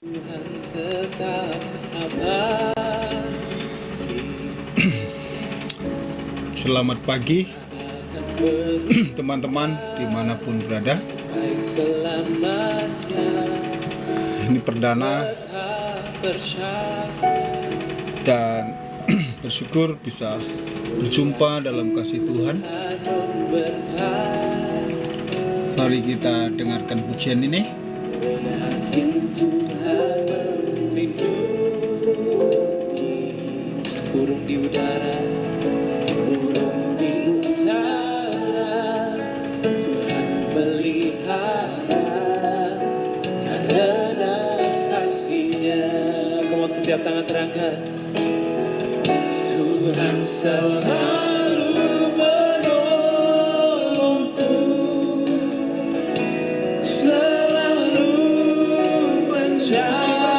Tuhan tetap abadi. Selamat pagi teman-teman dimanapun berada. Ini perdana dan bersyukur bisa berjumpa dalam kasih Tuhan. Mari kita dengarkan pujian ini. Tuhan melindungi burung di udara, burung di udara. Tuhan melihara karena kasih-Nya. Come on, setiap tangan terangkat. Tuhan selalu menolongku, selalu menjagaku,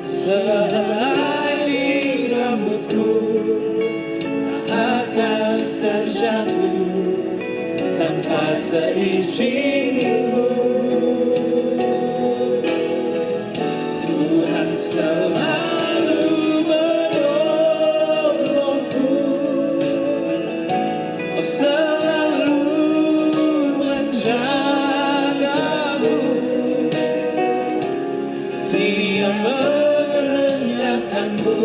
sehelai di rambutku tak akan terjatuh tanpa seizinku. Tuhan selalu menolongku, selalu menjagaku. Dia mengenyangkanku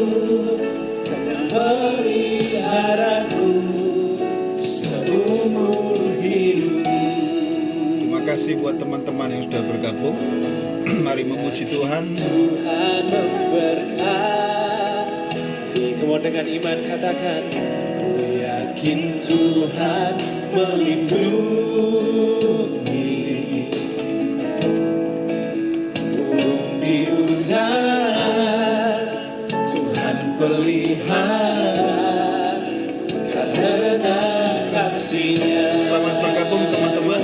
dan memeliharaku seumur hidup. Terima kasih buat teman-teman yang sudah bergabung. Mari memuji Tuhan. Tuhan memberkati. Kamu dengan iman katakan, ku yakin Tuhan melindungi burung di udara. Tuhan pelihara karena kasih-Nya. Selamat bergabung teman-teman.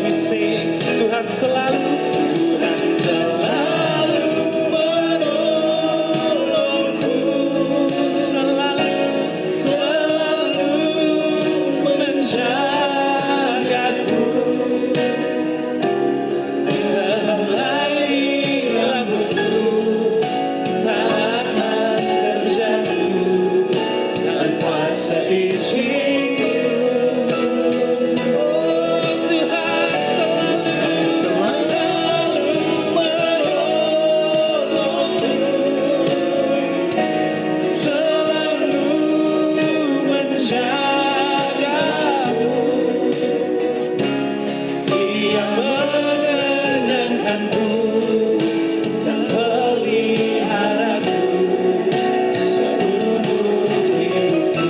Tuhan selalu menolongku, selalu menjagaku, sehelai di rambutku tak akan terjatuh tanpa seizinku. Oh, Tuhan selalu menolongku, selalu menjagaku. Dia mengenyangkanku dan peliharaku seumur hidupku.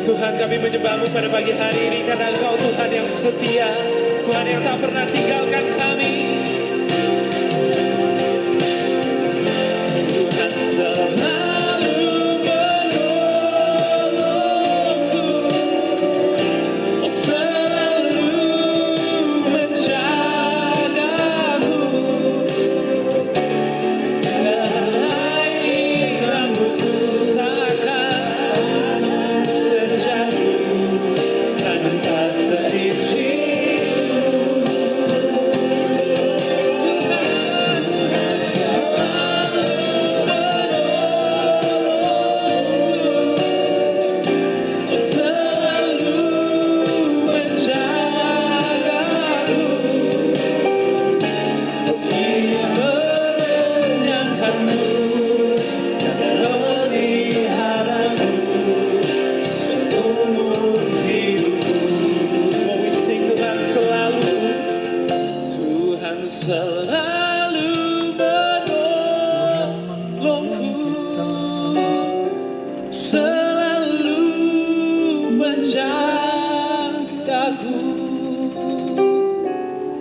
Tuhan, kami menyembah-Mu pada pagi hari ini karena Engkau Tuhan yang setia, Tuhan yang tak pernah tinggalkan kami. Tuhan selalu menolongku, selalu menjagaku, sehelai di rambutku tak akan terjatuh tanpa seizinku. Tuhan selalu menolongku, selalu menjagaku. Dia mengenyangkanku dan memeliharaku seumur hidupku. Oh, we sing Tuhan selalu, Tuhan selalu menolongku, selalu menjagaku,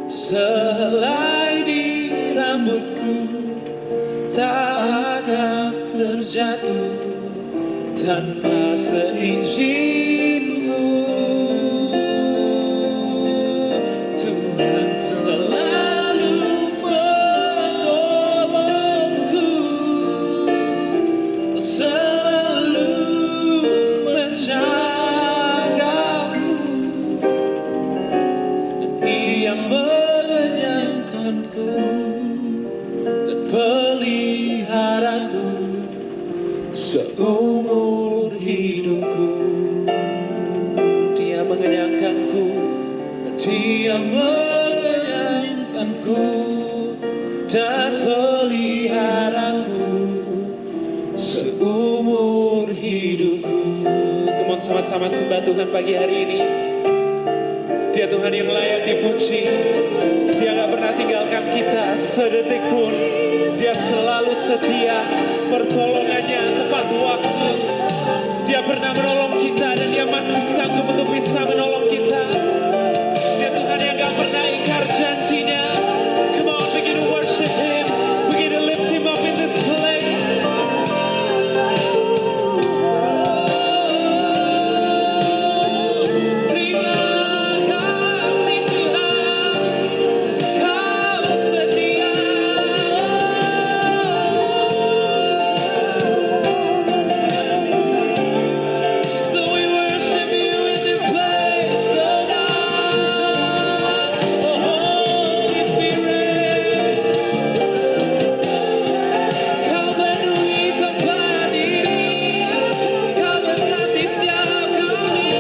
sehelai di rambutku tak akan terjatuh tanpa seizinku. Tuhan selalu menolongku, selalu menjagaku, mengenyangkanku, Dia mengenyangkanku dan peliharaku seumur hidupku. Come on, sama-sama sembah Tuhan pagi hari ini. Dia Tuhan yang layak dipuji. Dia gak pernah tinggalkan kita sedetik pun. Dia selalu setia, pertolongannya tepat waktu. Dia pernah menolong kita dan Dia masih sanggup untuk bisa menolong kita. Dia Tuhan yang gak pernah ingkar janjinya. Come on, begin to worship Him, begin to lift Him up in this place. Terima kasih Tuhan, Kau setia. So we worship You in this place, oh God. Oh Holy Spirit, Kau penuhi tempat ini, Kau berkati setiap kami.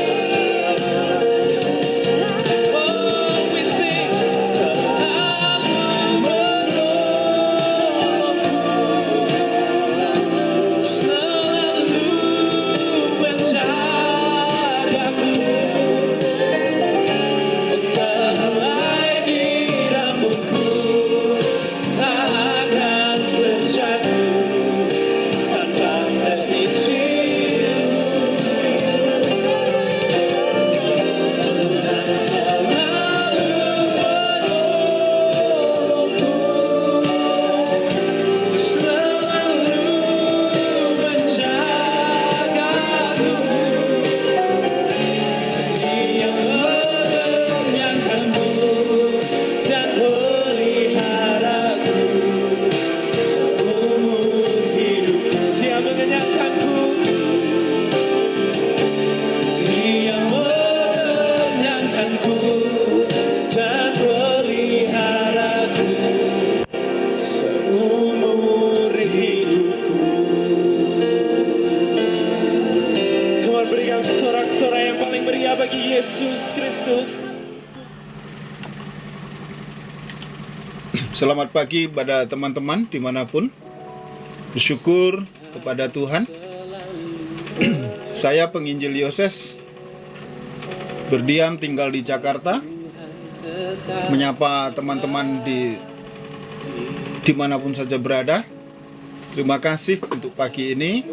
Oh, we sing, selalu menolongku, selalu menjagaku. Sehelai di rambutku takkan terjatuh tanpa seizin. Tuhan selalu menolongku, selalu menjagaku. Dia mengenyangkanku dan peliharaku seumur hidupku. Dia mengenyangkanku, Dia mengenyangkanku dan peliharaku seumur hidupku. Tuhan berikan sorak-sorai yang paling meriah bagi Yesus Kristus. Selamat pagi pada teman-teman dimanapun. Bersyukur kepada Tuhan. Saya penginjil Yoses, berdiam tinggal di Jakarta, menyapa teman-teman dimanapun saja berada. Terima kasih untuk pagi ini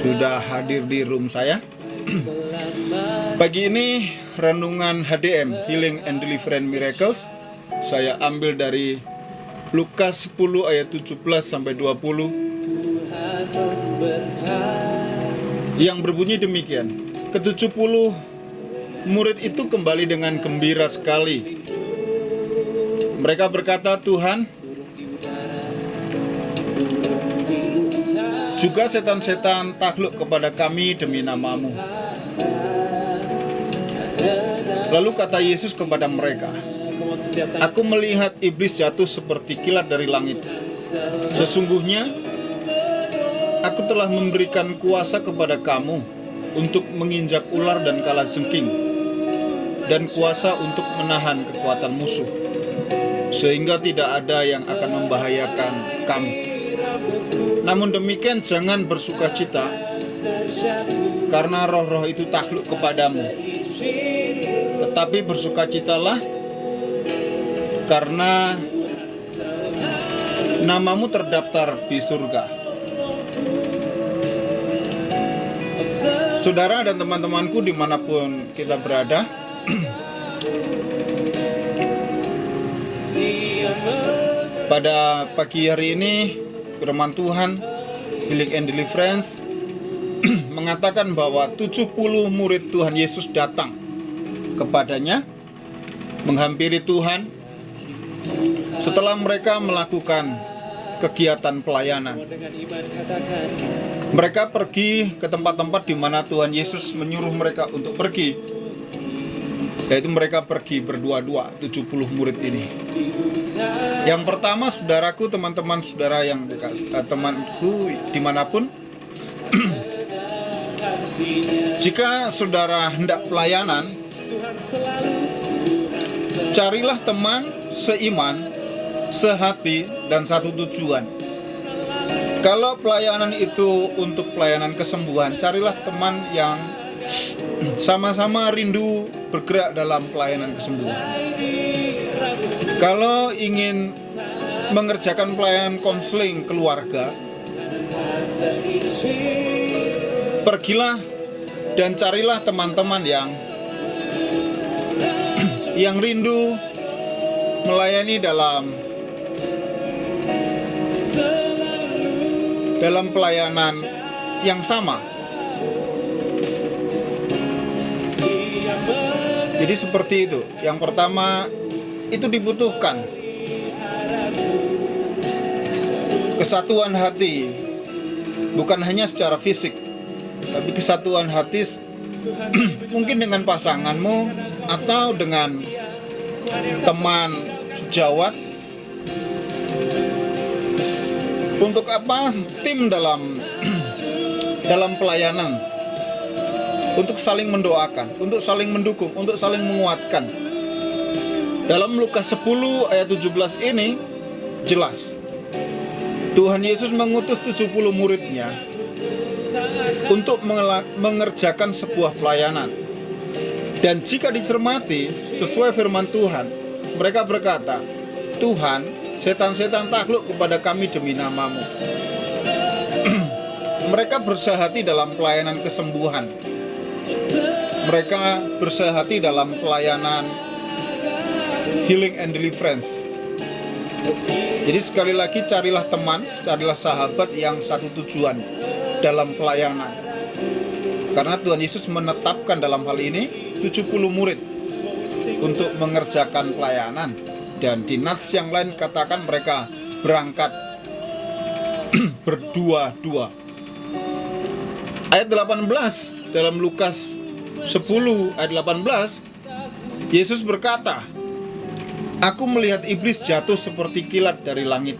sudah hadir di room saya. Pagi ini renungan HDM, Healing and Deliverance Miracles, saya ambil dari Lukas 10 ayat 17 sampai 20 yang berbunyi demikian. Ke-70 murid itu kembali dengan gembira sekali. Mereka berkata, Tuhan, juga setan-setan takluk kepada kami demi nama-Mu. Lalu kata Yesus kepada mereka, Aku melihat iblis jatuh seperti kilat dari langit. Sesungguhnya, Aku telah memberikan kuasa kepada kamu untuk menginjak ular dan kalajengking, dan kuasa untuk menahan kekuatan musuh, sehingga tidak ada yang akan membahayakan kamu. Namun demikian jangan bersukacita, karena roh-roh itu takluk kepadamu. Tetapi bersukacitalah, karena namamu terdaftar di surga. Saudara dan teman-temanku dimanapun kita berada, pada pagi hari ini firman Tuhan Healing and Deliverance mengatakan bahwa 70 murid Tuhan Yesus datang kepadanya, menghampiri Tuhan setelah mereka melakukan kegiatan pelayanan. Mereka pergi ke tempat-tempat di mana Tuhan Yesus menyuruh mereka untuk pergi, yaitu mereka pergi berdua-dua, 70 murid ini. Yang pertama, saudaraku, teman-teman saudara yang dekat, temanku dimanapun, jika saudara hendak pelayanan, Carilah teman seiman, sehati, dan satu tujuan. Kalau pelayanan itu untuk pelayanan kesembuhan, carilah teman yang sama-sama rindu bergerak dalam pelayanan kesembuhan. Kalau ingin mengerjakan pelayanan konseling keluarga, pergilah dan carilah teman-teman yang rindu melayani dalam pelayanan yang sama. Jadi seperti itu. Yang pertama itu dibutuhkan kesatuan hati, bukan hanya secara fisik, tapi kesatuan hati mungkin dengan pasanganmu atau dengan teman sejawat. Untuk apa? Tim dalam pelayanan, untuk saling mendoakan, untuk saling mendukung, untuk saling menguatkan. Dalam Lukas 10 ayat 17 ini jelas Tuhan Yesus mengutus 70 muridnya untuk mengerjakan sebuah pelayanan. Dan jika dicermati sesuai firman Tuhan, mereka berkata, "Tuhan, setan-setan takluk kepada kami demi nama-Mu." Mereka bersehati dalam pelayanan kesembuhan. Mereka bersehati dalam pelayanan healing and deliverance. Jadi sekali lagi, carilah teman, carilah sahabat yang satu tujuan dalam pelayanan. Karena Tuhan Yesus menetapkan dalam hal ini 70 murid untuk mengerjakan pelayanan. Dan di nats yang lain katakan mereka berangkat berdua-dua. Ayat 18 dalam Lukas 10 ayat 18, Yesus berkata, "Aku melihat iblis jatuh seperti kilat dari langit."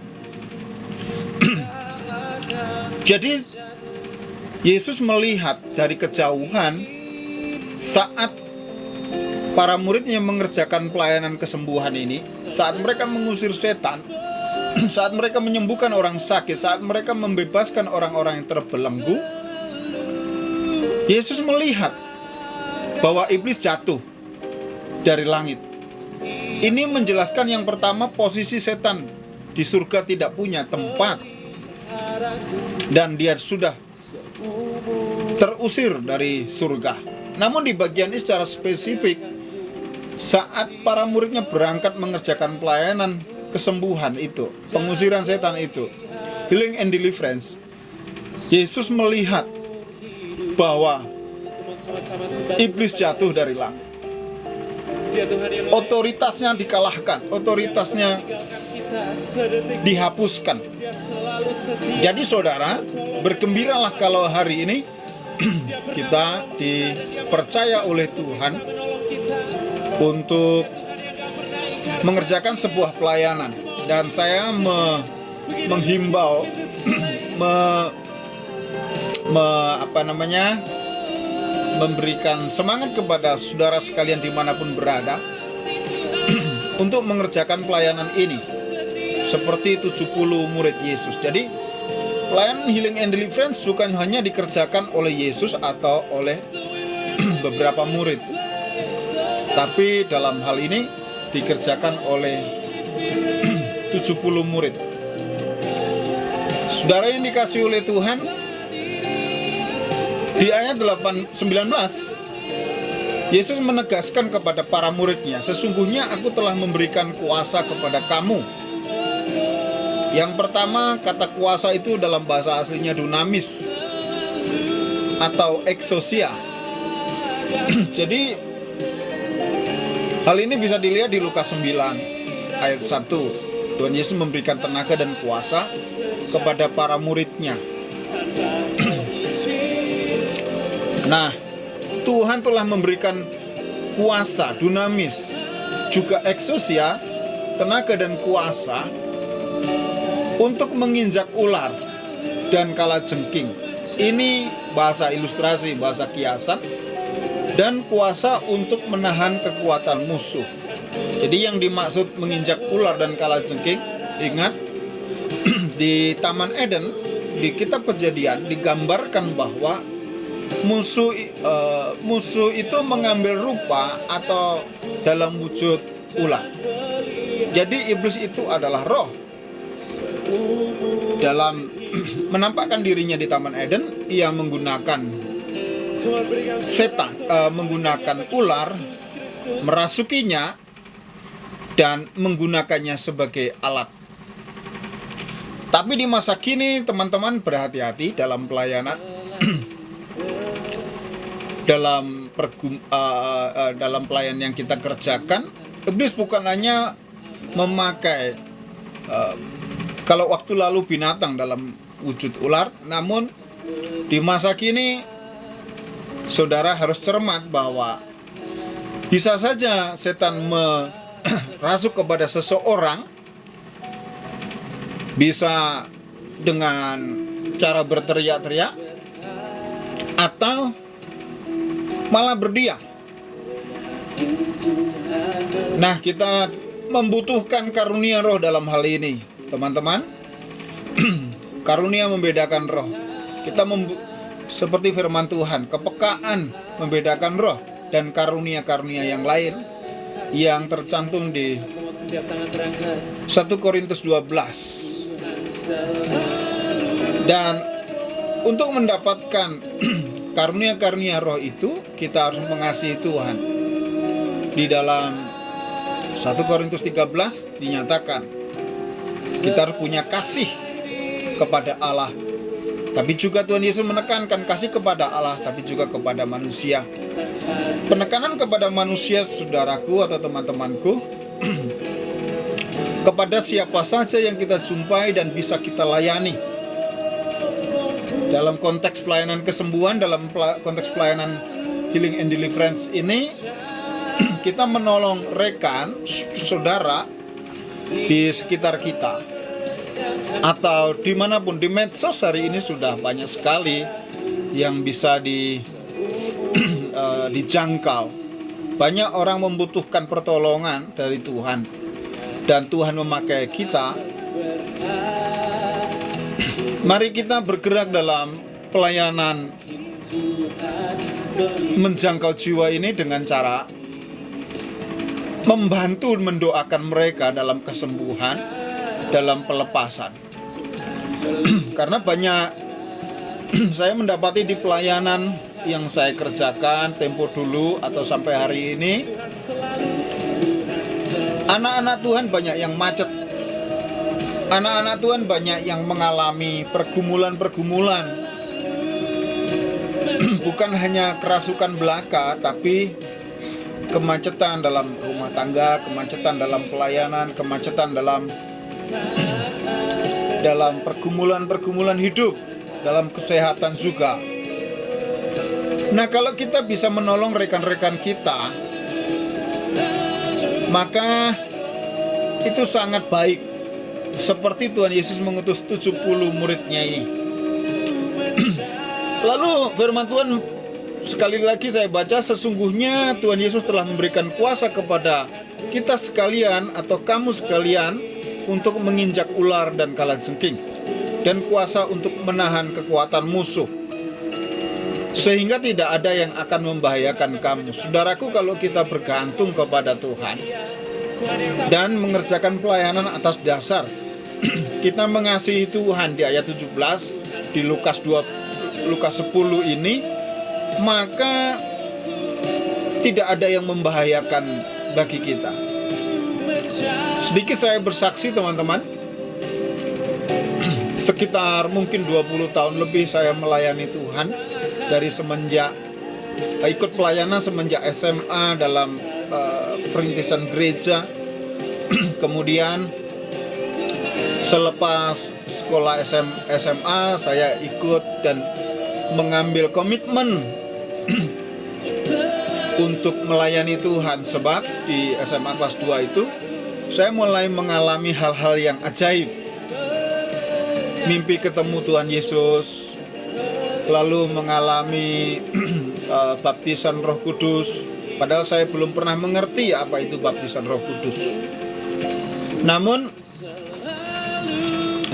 Jadi Yesus melihat dari kejauhan saat para muridnya mengerjakan pelayanan kesembuhan ini, saat mereka mengusir setan, saat mereka menyembuhkan orang sakit, saat mereka membebaskan orang-orang yang terbelenggu. Yesus melihat bahwa iblis jatuh dari langit. Ini menjelaskan yang pertama, posisi setan di surga tidak punya tempat, dan dia sudah terusir dari surga. Namun di bagian ini secara spesifik, saat para muridnya berangkat mengerjakan pelayanan kesembuhan itu, pengusiran setan itu, healing and deliverance, Yesus melihat bahwa iblis jatuh dari langit. Otoritasnya dikalahkan, otoritasnya dihapuskan. Jadi saudara, bergembiralah kalau hari ini kita dipercaya oleh Tuhan untuk mengerjakan sebuah pelayanan. Dan saya menghimbau memberikan semangat kepada saudara sekalian dimanapun berada untuk mengerjakan pelayanan ini seperti 70 murid Yesus. Jadi pelayanan healing and deliverance bukan hanya dikerjakan oleh Yesus atau oleh beberapa murid, tapi dalam hal ini dikerjakan oleh 70 murid. Saudara yang dikasihi oleh Tuhan, di ayat 19, Yesus menegaskan kepada para muridnya, "Sesungguhnya aku telah memberikan kuasa kepada kamu." Yang pertama, kata kuasa itu dalam bahasa aslinya dunamis atau exousia. Jadi hal ini bisa dilihat di Lukas 9 ayat 1. Tuhan Yesus memberikan tenaga dan kuasa kepada para muridnya. Nah, Tuhan telah memberikan kuasa, dunamis, juga exousia, tenaga dan kuasa untuk menginjak ular dan kalajengking. Ini bahasa ilustrasi, bahasa kiasan dan kuasa untuk menahan kekuatan musuh. Jadi yang dimaksud menginjak ular dan kalajengking, ingat di Taman Eden, di kitab Kejadian digambarkan bahwa musuh itu mengambil rupa atau dalam wujud ular. Jadi iblis itu adalah roh. Dalam menampakkan dirinya di Taman Eden, ia menggunakan setan, menggunakan ular, merasukinya dan menggunakannya sebagai alat. Tapi di masa kini teman-teman berhati-hati dalam pelayanan, dalam pelayanan yang kita kerjakan. Iblis bukan hanya memakai kalau waktu lalu binatang dalam wujud ular, namun di masa kini saudara harus cermat bahwa bisa saja setan merasuk kepada seseorang, bisa dengan cara berteriak-teriak atau malah berdiam. Nah, kita membutuhkan karunia roh dalam hal ini, teman-teman. Karunia membedakan roh. Kita seperti firman Tuhan, kepekaan membedakan roh dan karunia-karunia yang lain yang tercantum di 1 Korintus 12. Dan untuk mendapatkan karunia-karunia roh itu, kita harus mengasihi Tuhan. Di dalam 1 Korintus 13 dinyatakan kita harus punya kasih kepada Allah. Tapi juga Tuhan Yesus menekankan kasih kepada Allah, tapi juga kepada manusia. Penekanan kepada manusia, saudaraku atau teman-temanku, kepada siapa saja yang kita jumpai dan bisa kita layani. Dalam konteks pelayanan kesembuhan, dalam konteks pelayanan healing and deliverance ini, kita menolong rekan, saudara di sekitar kita, atau dimanapun. Di medsos hari ini sudah banyak sekali yang bisa dijangkau. Banyak orang membutuhkan pertolongan dari Tuhan, dan Tuhan memakai kita. Mari kita bergerak dalam pelayanan menjangkau jiwa ini dengan cara membantu mendoakan mereka dalam kesembuhan, dalam pelepasan. Karena banyak saya mendapati di pelayanan yang saya kerjakan tempo dulu atau sampai hari ini, anak-anak Tuhan banyak yang macet. Anak-anak Tuhan banyak yang mengalami pergumulan-pergumulan. Bukan hanya kerasukan belaka, tapi kemacetan dalam rumah tangga, kemacetan dalam pelayanan, kemacetan dalam pergumulan-pergumulan hidup, dalam kesehatan juga. Nah, kalau kita bisa menolong rekan-rekan kita, maka itu sangat baik. Seperti Tuhan Yesus mengutus 70 muridnya ini. Lalu firman Tuhan sekali lagi saya baca, sesungguhnya Tuhan Yesus telah memberikan kuasa kepada kita sekalian atau kamu sekalian untuk menginjak ular dan kalajengking, dan kuasa untuk menahan kekuatan musuh, sehingga tidak ada yang akan membahayakan kamu. Saudaraku, kalau kita bergantung kepada Tuhan dan mengerjakan pelayanan atas dasar kita mengasihi Tuhan di ayat 17 di Lukas 10 ini, maka tidak ada yang membahayakan bagi kita. Sedikit saya bersaksi, teman-teman. Sekitar mungkin 20 tahun lebih saya melayani Tuhan, dari semenjak ikut pelayanan semenjak SMA dalam perintisan gereja. Kemudian selepas sekolah SMA saya ikut dan mengambil komitmen untuk melayani Tuhan. Sebab di SMA kelas 2 itu saya mulai mengalami hal-hal yang ajaib. Mimpi ketemu Tuhan Yesus, lalu mengalami baptisan Roh Kudus, padahal saya belum pernah mengerti apa itu baptisan Roh Kudus. Namun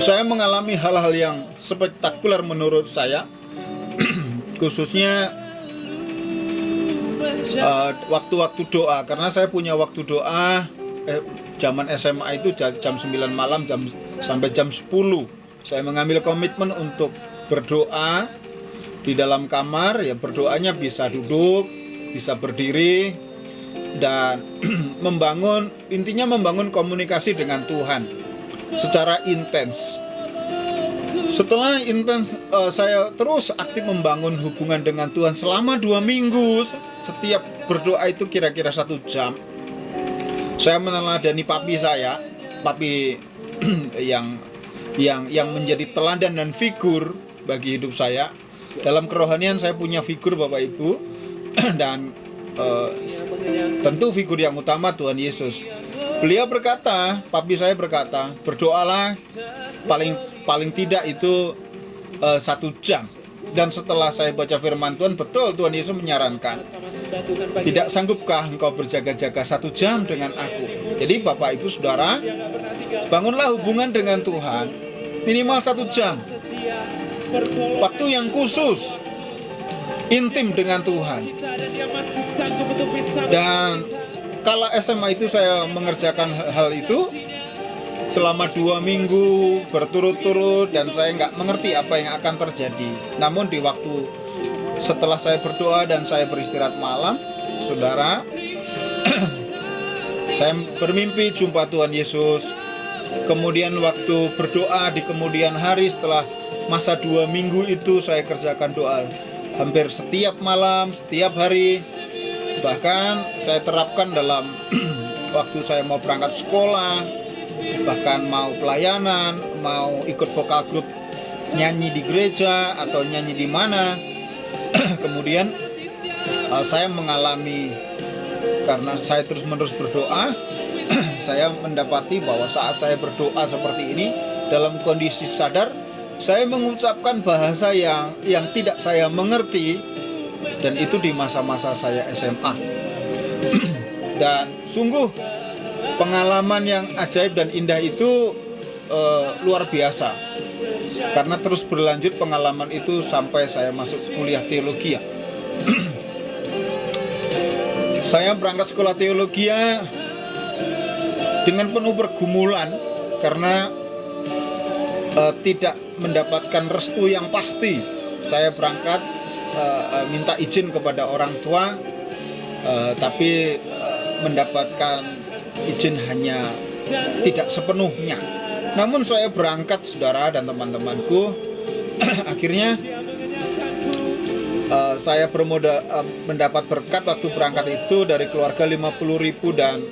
saya mengalami hal-hal yang spektakuler menurut saya, khususnya waktu-waktu doa, karena saya punya waktu doa zaman SMA itu jam 9 malam sampai jam 10. Saya mengambil komitmen untuk berdoa di dalam kamar, ya berdoanya bisa duduk, bisa berdiri, dan intinya membangun komunikasi dengan Tuhan secara intens. Setelah intens, saya terus aktif membangun hubungan dengan Tuhan selama 2 minggu. Setiap berdoa itu kira-kira 1 jam. Saya meneladani papi yang menjadi teladan dan figur bagi hidup saya. Dalam kerohanian saya punya figur Bapak Ibu dan tentu figur yang utama Tuhan Yesus. Beliau berkata, papi saya berkata, berdoalah paling tidak itu 1 jam. Dan setelah saya baca firman Tuhan, betul Tuhan Yesus menyarankan, tidak sanggupkah engkau berjaga-jaga 1 jam dengan aku? Jadi Bapak Ibu Saudara, bangunlah hubungan dengan Tuhan minimal 1 jam. Waktu yang khusus, intim dengan Tuhan. Dan kala SMA itu saya mengerjakan hal itu selama 2 minggu berturut-turut, dan saya nggak mengerti apa yang akan terjadi. Namun di waktu setelah saya berdoa dan saya beristirahat malam, saudara, saya bermimpi jumpa Tuhan Yesus. Kemudian waktu berdoa di kemudian hari setelah masa 2 minggu itu, saya kerjakan doa hampir setiap malam, setiap hari. Bahkan saya terapkan dalam waktu saya mau berangkat sekolah, bahkan mau pelayanan, mau ikut vokal grup nyanyi di gereja atau nyanyi di mana. Kemudian saya mengalami, karena saya terus-menerus berdoa, saya mendapati bahwa saat saya berdoa seperti ini, dalam kondisi sadar, saya mengucapkan bahasa yang tidak saya mengerti, dan itu di masa-masa saya SMA. Dan sungguh pengalaman yang ajaib dan indah itu luar biasa, karena terus berlanjut pengalaman itu sampai saya masuk kuliah teologi. Saya berangkat sekolah teologi dengan penuh pergumulan, karena tidak mendapatkan restu yang pasti. Saya berangkat minta izin kepada orang tua, tapi mendapatkan izin hanya tidak sepenuhnya. Namun saya berangkat, saudara dan teman-temanku. Akhirnya saya bermodal mendapat berkat waktu berangkat itu dari keluarga 50.000, dan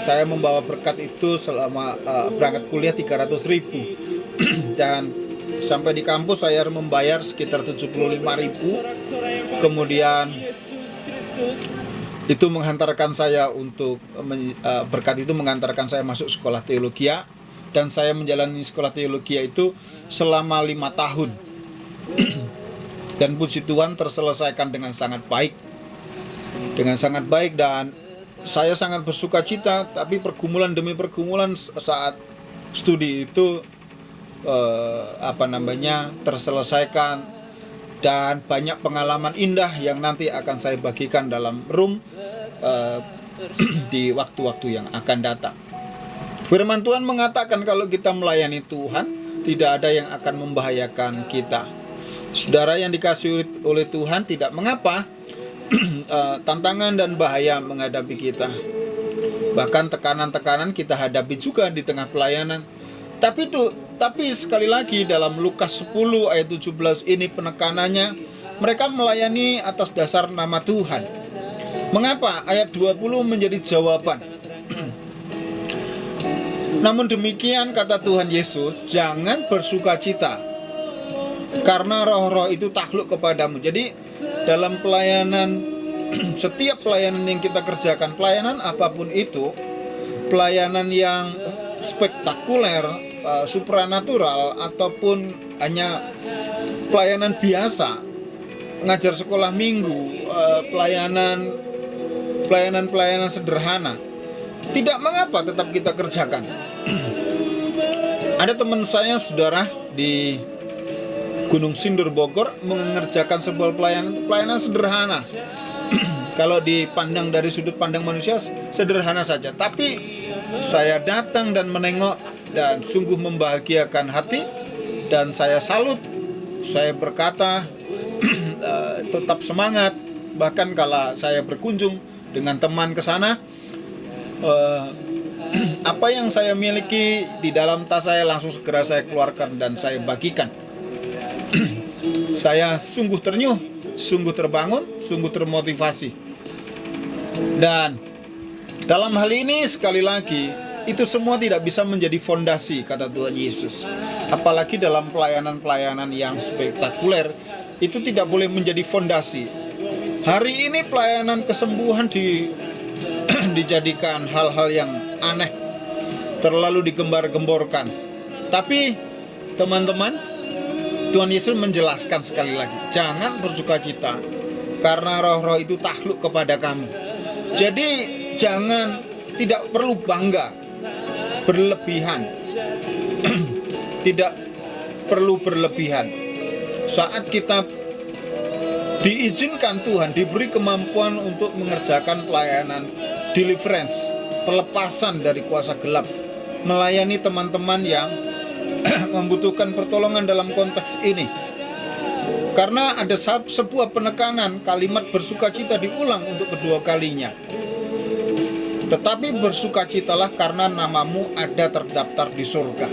saya membawa berkat itu selama berangkat kuliah 300.000. Dan sampai di kampus saya membayar sekitar 75.000. Kemudian itu menghantarkan saya untuk berkat itu menghantarkan saya masuk sekolah teologi, dan saya menjalani sekolah teologi itu selama 5 tahun. Dan puji Tuhan terselesaikan dengan sangat baik, dan saya sangat bersuka cita. Tapi pergumulan demi pergumulan saat studi itu terselesaikan, dan banyak pengalaman indah yang nanti akan saya bagikan dalam room di waktu-waktu yang akan datang. Firman Tuhan mengatakan kalau kita melayani Tuhan, tidak ada yang akan membahayakan kita. Saudara yang dikasihi oleh Tuhan, tidak mengapa tantangan dan bahaya menghadapi kita. Bahkan tekanan-tekanan kita hadapi juga di tengah pelayanan. Tapi sekali lagi dalam Lukas 10 ayat 17 ini penekanannya, mereka melayani atas dasar nama Tuhan. Mengapa? Ayat 20 menjadi jawaban. Namun demikian kata Tuhan Yesus, jangan bersukacita, karena roh-roh itu takluk kepadamu. Jadi dalam pelayanan, setiap pelayanan yang kita kerjakan, pelayanan apapun itu, pelayanan yang spektakuler, supranatural, ataupun hanya pelayanan biasa, ngajar sekolah minggu, pelayanan sederhana, tidak mengapa tetap kita kerjakan. Ada teman saya, saudara, di Gunung Sindur Bogor, mengerjakan sebuah pelayanan sederhana. Kalau dipandang dari sudut pandang manusia, sederhana saja. Tapi saya datang dan menengok dan sungguh membahagiakan hati. Dan saya salut, saya berkata, tetap semangat. Bahkan kalau saya berkunjung dengan teman ke sana, apa yang saya miliki di dalam tas saya langsung segera saya keluarkan dan saya bagikan. Saya sungguh ternyuh, sungguh terbangun, sungguh termotivasi. Dan dalam hal ini sekali lagi, itu semua tidak bisa menjadi fondasi, kata Tuhan Yesus. Apalagi dalam pelayanan-pelayanan yang spektakuler, itu tidak boleh menjadi fondasi. Hari ini pelayanan kesembuhan dijadikan hal-hal yang aneh, terlalu digembar-gemborkan. Tapi teman-teman, Tuhan Yesus menjelaskan sekali lagi, jangan bersukacita karena roh-roh itu takluk kepada kamu. Jadi tidak perlu bangga berlebihan. Tidak perlu berlebihan. Saat kita diizinkan Tuhan, diberi kemampuan untuk mengerjakan pelayanan deliverance, pelepasan dari kuasa gelap, melayani teman-teman yang membutuhkan pertolongan dalam konteks ini. Karena ada sebuah penekanan, kalimat bersukacita diulang untuk kedua kalinya. Tetapi bersukacitalah karena namamu ada terdaftar di surga.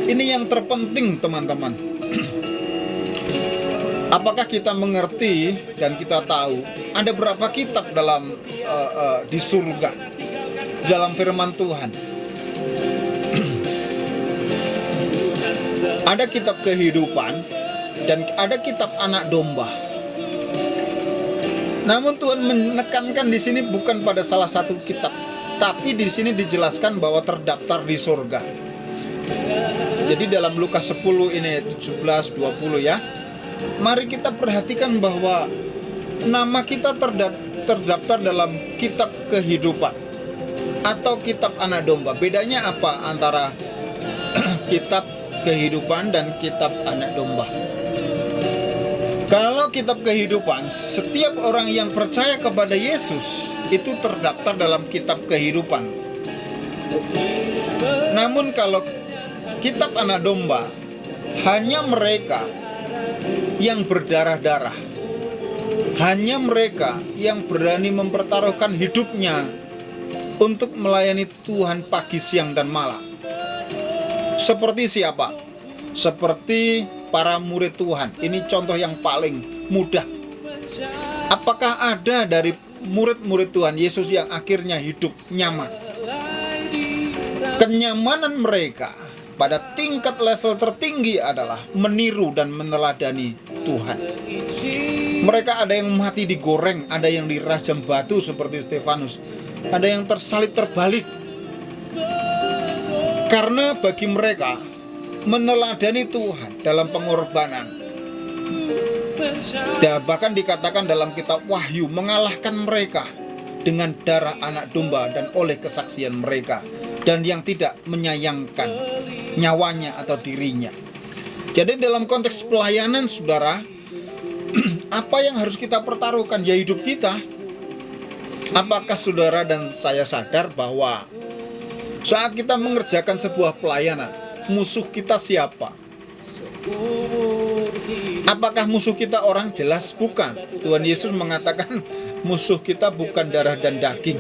Ini yang terpenting, teman-teman. Apakah kita mengerti dan kita tahu ada berapa kitab dalam di surga, dalam firman Tuhan? Ada kitab kehidupan dan ada kitab anak domba. Namun Tuhan menekankan di sini bukan pada salah satu kitab, tapi di sini dijelaskan bahwa terdaftar di surga. Jadi dalam Lukas 10 ini 17-20 ya. Mari kita perhatikan bahwa nama kita terdaftar dalam kitab kehidupan atau kitab anak domba. Bedanya apa antara kitab kehidupan dan kitab anak domba? Kalau kitab kehidupan, setiap orang yang percaya kepada Yesus itu terdaftar dalam kitab kehidupan. Namun kalau kitab anak domba, hanya mereka yang berdarah-darah, hanya mereka yang berani mempertaruhkan hidupnya untuk melayani Tuhan pagi, siang, dan malam. Seperti siapa? Seperti para murid Tuhan. Ini contoh yang paling mudah. Apakah ada dari murid-murid Tuhan Yesus yang akhirnya hidup nyaman? Kenyamanan mereka pada tingkat level tertinggi adalah meniru dan meneladani Tuhan. Mereka ada yang mati digoreng, ada yang dirajam batu seperti Stefanus, ada yang tersalib terbalik. Karena bagi mereka meneladani Tuhan dalam pengorbanan. Dan bahkan dikatakan dalam kitab Wahyu, mengalahkan mereka dengan darah anak domba dan oleh kesaksian mereka, dan yang tidak menyayangkan nyawanya atau dirinya. Jadi dalam konteks pelayanan, saudara, apa yang harus kita pertaruhkan? Ya hidup kita. Apakah saudara dan saya sadar bahwa saat kita mengerjakan sebuah pelayanan, musuh kita siapa? Apakah musuh kita orang? Jelas bukan. Tuhan Yesus mengatakan musuh kita bukan darah dan daging.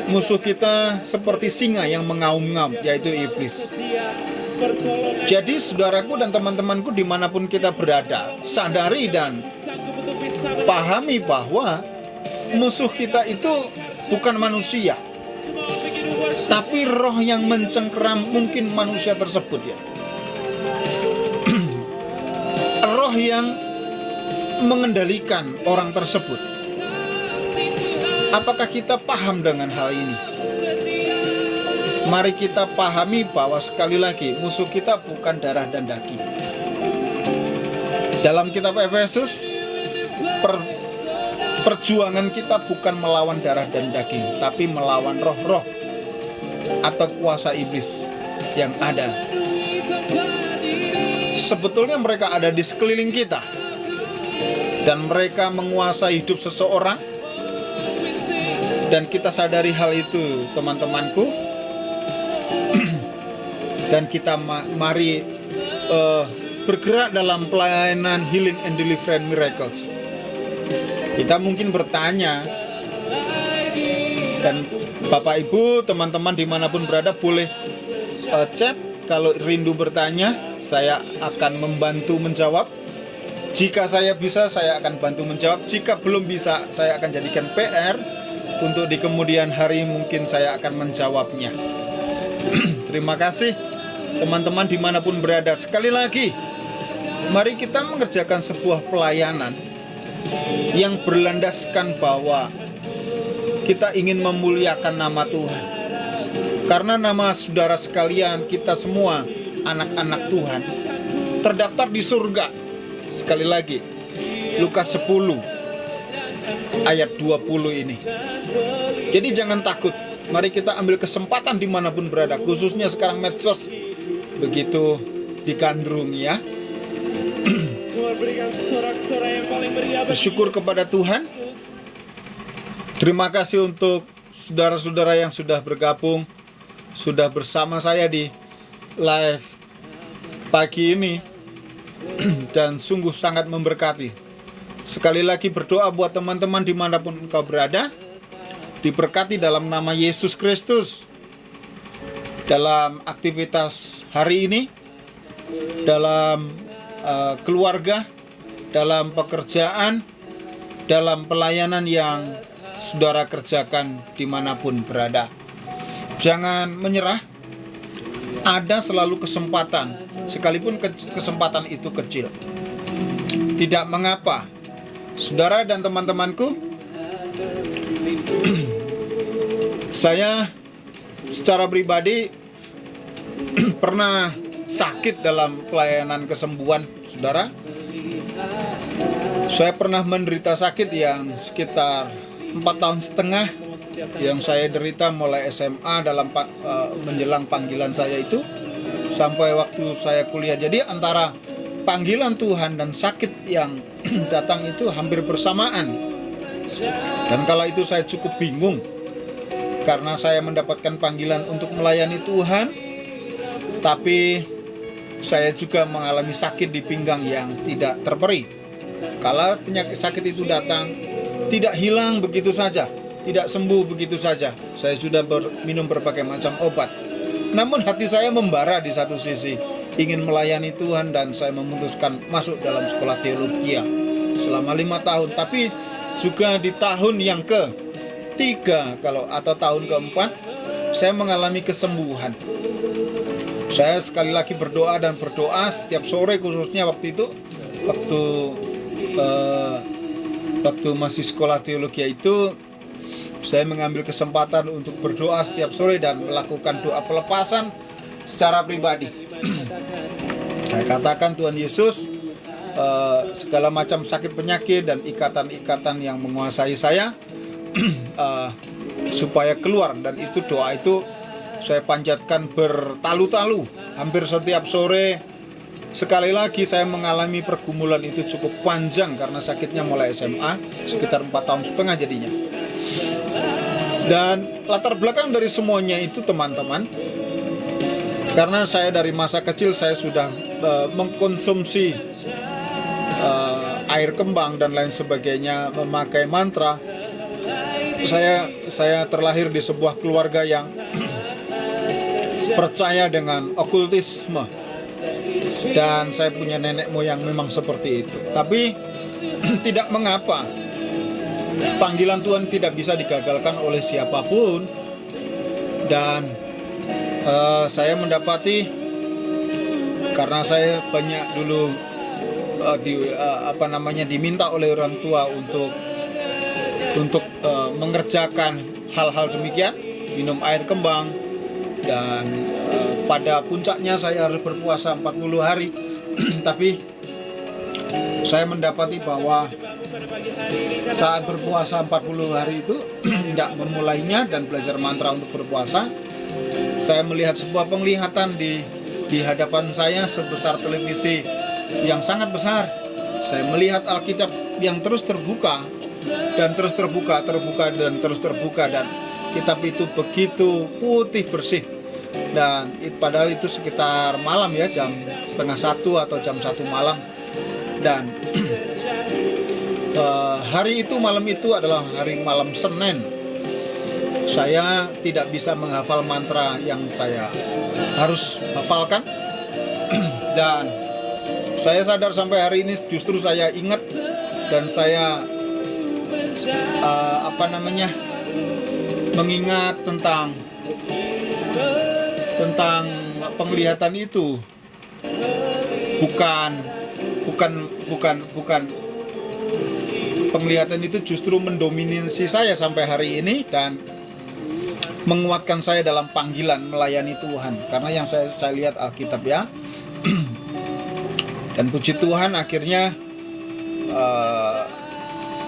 Musuh kita seperti singa yang mengaum-ngaum, yaitu iblis. Jadi saudaraku dan teman-temanku dimanapun kita berada, sadari dan pahami bahwa musuh kita itu bukan manusia, tapi roh yang mencengkeram mungkin manusia tersebut ya. Roh yang mengendalikan orang tersebut. Apakah kita paham dengan hal ini? Mari kita pahami bahwa sekali lagi musuh kita bukan darah dan daging, Dalam kitab Efesus, perjuangan kita bukan melawan darah dan daging, tapi melawan roh-roh atau kuasa iblis yang ada. Sebetulnya mereka ada di sekeliling kita, dan mereka menguasai hidup seseorang. Dan kita sadari hal itu, teman-temanku. Dan kita mari bergerak dalam pelayanan healing and deliverance miracles. Kita mungkin bertanya, dan Bapak Ibu, teman-teman dimanapun berada boleh chat. Kalau rindu bertanya, saya akan membantu menjawab. Jika saya bisa, saya akan bantu menjawab. Jika belum bisa, saya akan jadikan PR untuk di kemudian hari mungkin saya akan menjawabnya. Terima kasih teman-teman dimanapun berada. Sekali lagi, mari kita mengerjakan sebuah pelayanan yang berlandaskan bahwa kita ingin memuliakan nama Tuhan. Karena nama saudara sekalian, kita semua anak-anak Tuhan terdaftar di surga. Sekali lagi, Lukas 10 ayat 20 ini. Jadi jangan takut. Mari kita ambil kesempatan dimanapun berada, khususnya sekarang medsos begitu digandrungi ya. Bersyukur kepada Tuhan. Terima kasih untuk saudara-saudara yang sudah bergabung, sudah bersama saya di live pagi ini, dan sungguh sangat memberkati. Sekali lagi berdoa buat teman-teman dimanapun engkau berada, diberkati dalam nama Yesus Kristus, dalam aktivitas hari ini, dalam keluarga, dalam pekerjaan, dalam pelayanan yang saudara kerjakan dimanapun berada. Jangan menyerah. Ada selalu kesempatan, sekalipun kesempatan itu kecil. Tidak mengapa, saudara dan teman-temanku. Saya secara pribadi pernah sakit dalam pelayanan kesembuhan, saudara. Saya pernah menderita sakit yang sekitar 4,5 tahun yang saya derita mulai SMA dalam menjelang panggilan saya itu sampai waktu saya kuliah. Jadi antara panggilan Tuhan dan sakit yang datang itu hampir bersamaan. Dan kala itu saya cukup bingung karena saya mendapatkan panggilan untuk melayani Tuhan, tapi saya juga mengalami sakit di pinggang yang tidak terperi. Kala penyakit sakit itu datang, tidak hilang begitu saja, tidak sembuh begitu saja. Saya sudah minum berbagai macam obat. Namun hati saya membara di satu sisi, ingin melayani Tuhan, dan saya memutuskan masuk dalam sekolah teologi selama 5 tahun. Tapi juga di tahun yang ke-3 atau tahun ke-4, saya mengalami kesembuhan. Saya sekali lagi berdoa dan berdoa setiap sore, khususnya waktu itu, waktu masih sekolah teologi itu, saya mengambil kesempatan untuk berdoa setiap sore dan melakukan doa pelepasan secara pribadi. Saya katakan, Tuhan Yesus, segala macam sakit penyakit dan ikatan-ikatan yang menguasai saya supaya keluar. Dan itu doa itu saya panjatkan bertalu-talu hampir setiap sore. Sekali lagi saya mengalami pergumulan itu cukup panjang karena sakitnya mulai SMA, sekitar 4,5 tahun jadinya. Dan latar belakang dari semuanya itu, teman-teman, karena saya dari masa kecil saya sudah mengkonsumsi air kembang dan lain sebagainya, memakai mantra. Saya terlahir di sebuah keluarga yang percaya dengan okultisme, dan saya punya nenek moyang memang seperti itu. Tapi tidak mengapa, panggilan Tuhan tidak bisa digagalkan oleh siapapun. Dan saya mendapati, karena saya banyak dulu diminta oleh orang tua untuk mengerjakan hal-hal demikian, minum air kembang, dan pada puncaknya saya harus berpuasa 40 hari. Tapi saya mendapati bahwa saat berpuasa 40 hari itu tidak memulainya dan belajar mantra untuk berpuasa, saya melihat sebuah penglihatan di hadapan saya sebesar televisi yang sangat besar. Saya melihat Alkitab yang terus terbuka dan terus terbuka dan terus terbuka, dan kitab itu begitu putih bersih. Dan padahal itu sekitar malam ya, jam setengah 1 atau jam 1 malam. Dan hari itu, malam itu adalah hari malam Senin. Saya tidak bisa menghafal mantra yang saya harus hafalkan. Dan saya sadar sampai hari ini justru saya ingat dan saya mengingat tentang penglihatan itu. Bukan penglihatan itu justru mendominasi saya sampai hari ini dan menguatkan saya dalam panggilan melayani Tuhan. Karena yang saya lihat Alkitab ya. Dan puji Tuhan akhirnya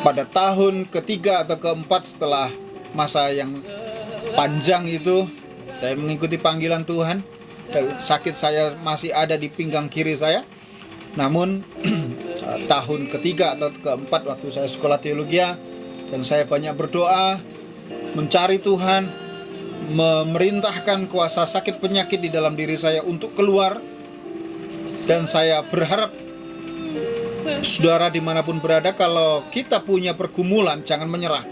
pada tahun ketiga atau keempat setelah masa yang panjang itu, saya mengikuti panggilan Tuhan. Sakit saya masih ada di pinggang kiri saya. Namun tahun ketiga atau keempat waktu saya sekolah teologi, dan saya banyak berdoa, mencari Tuhan, memerintahkan kuasa sakit penyakit di dalam diri saya untuk keluar. Dan saya berharap saudara dimanapun berada, kalau kita punya pergumulan, jangan menyerah.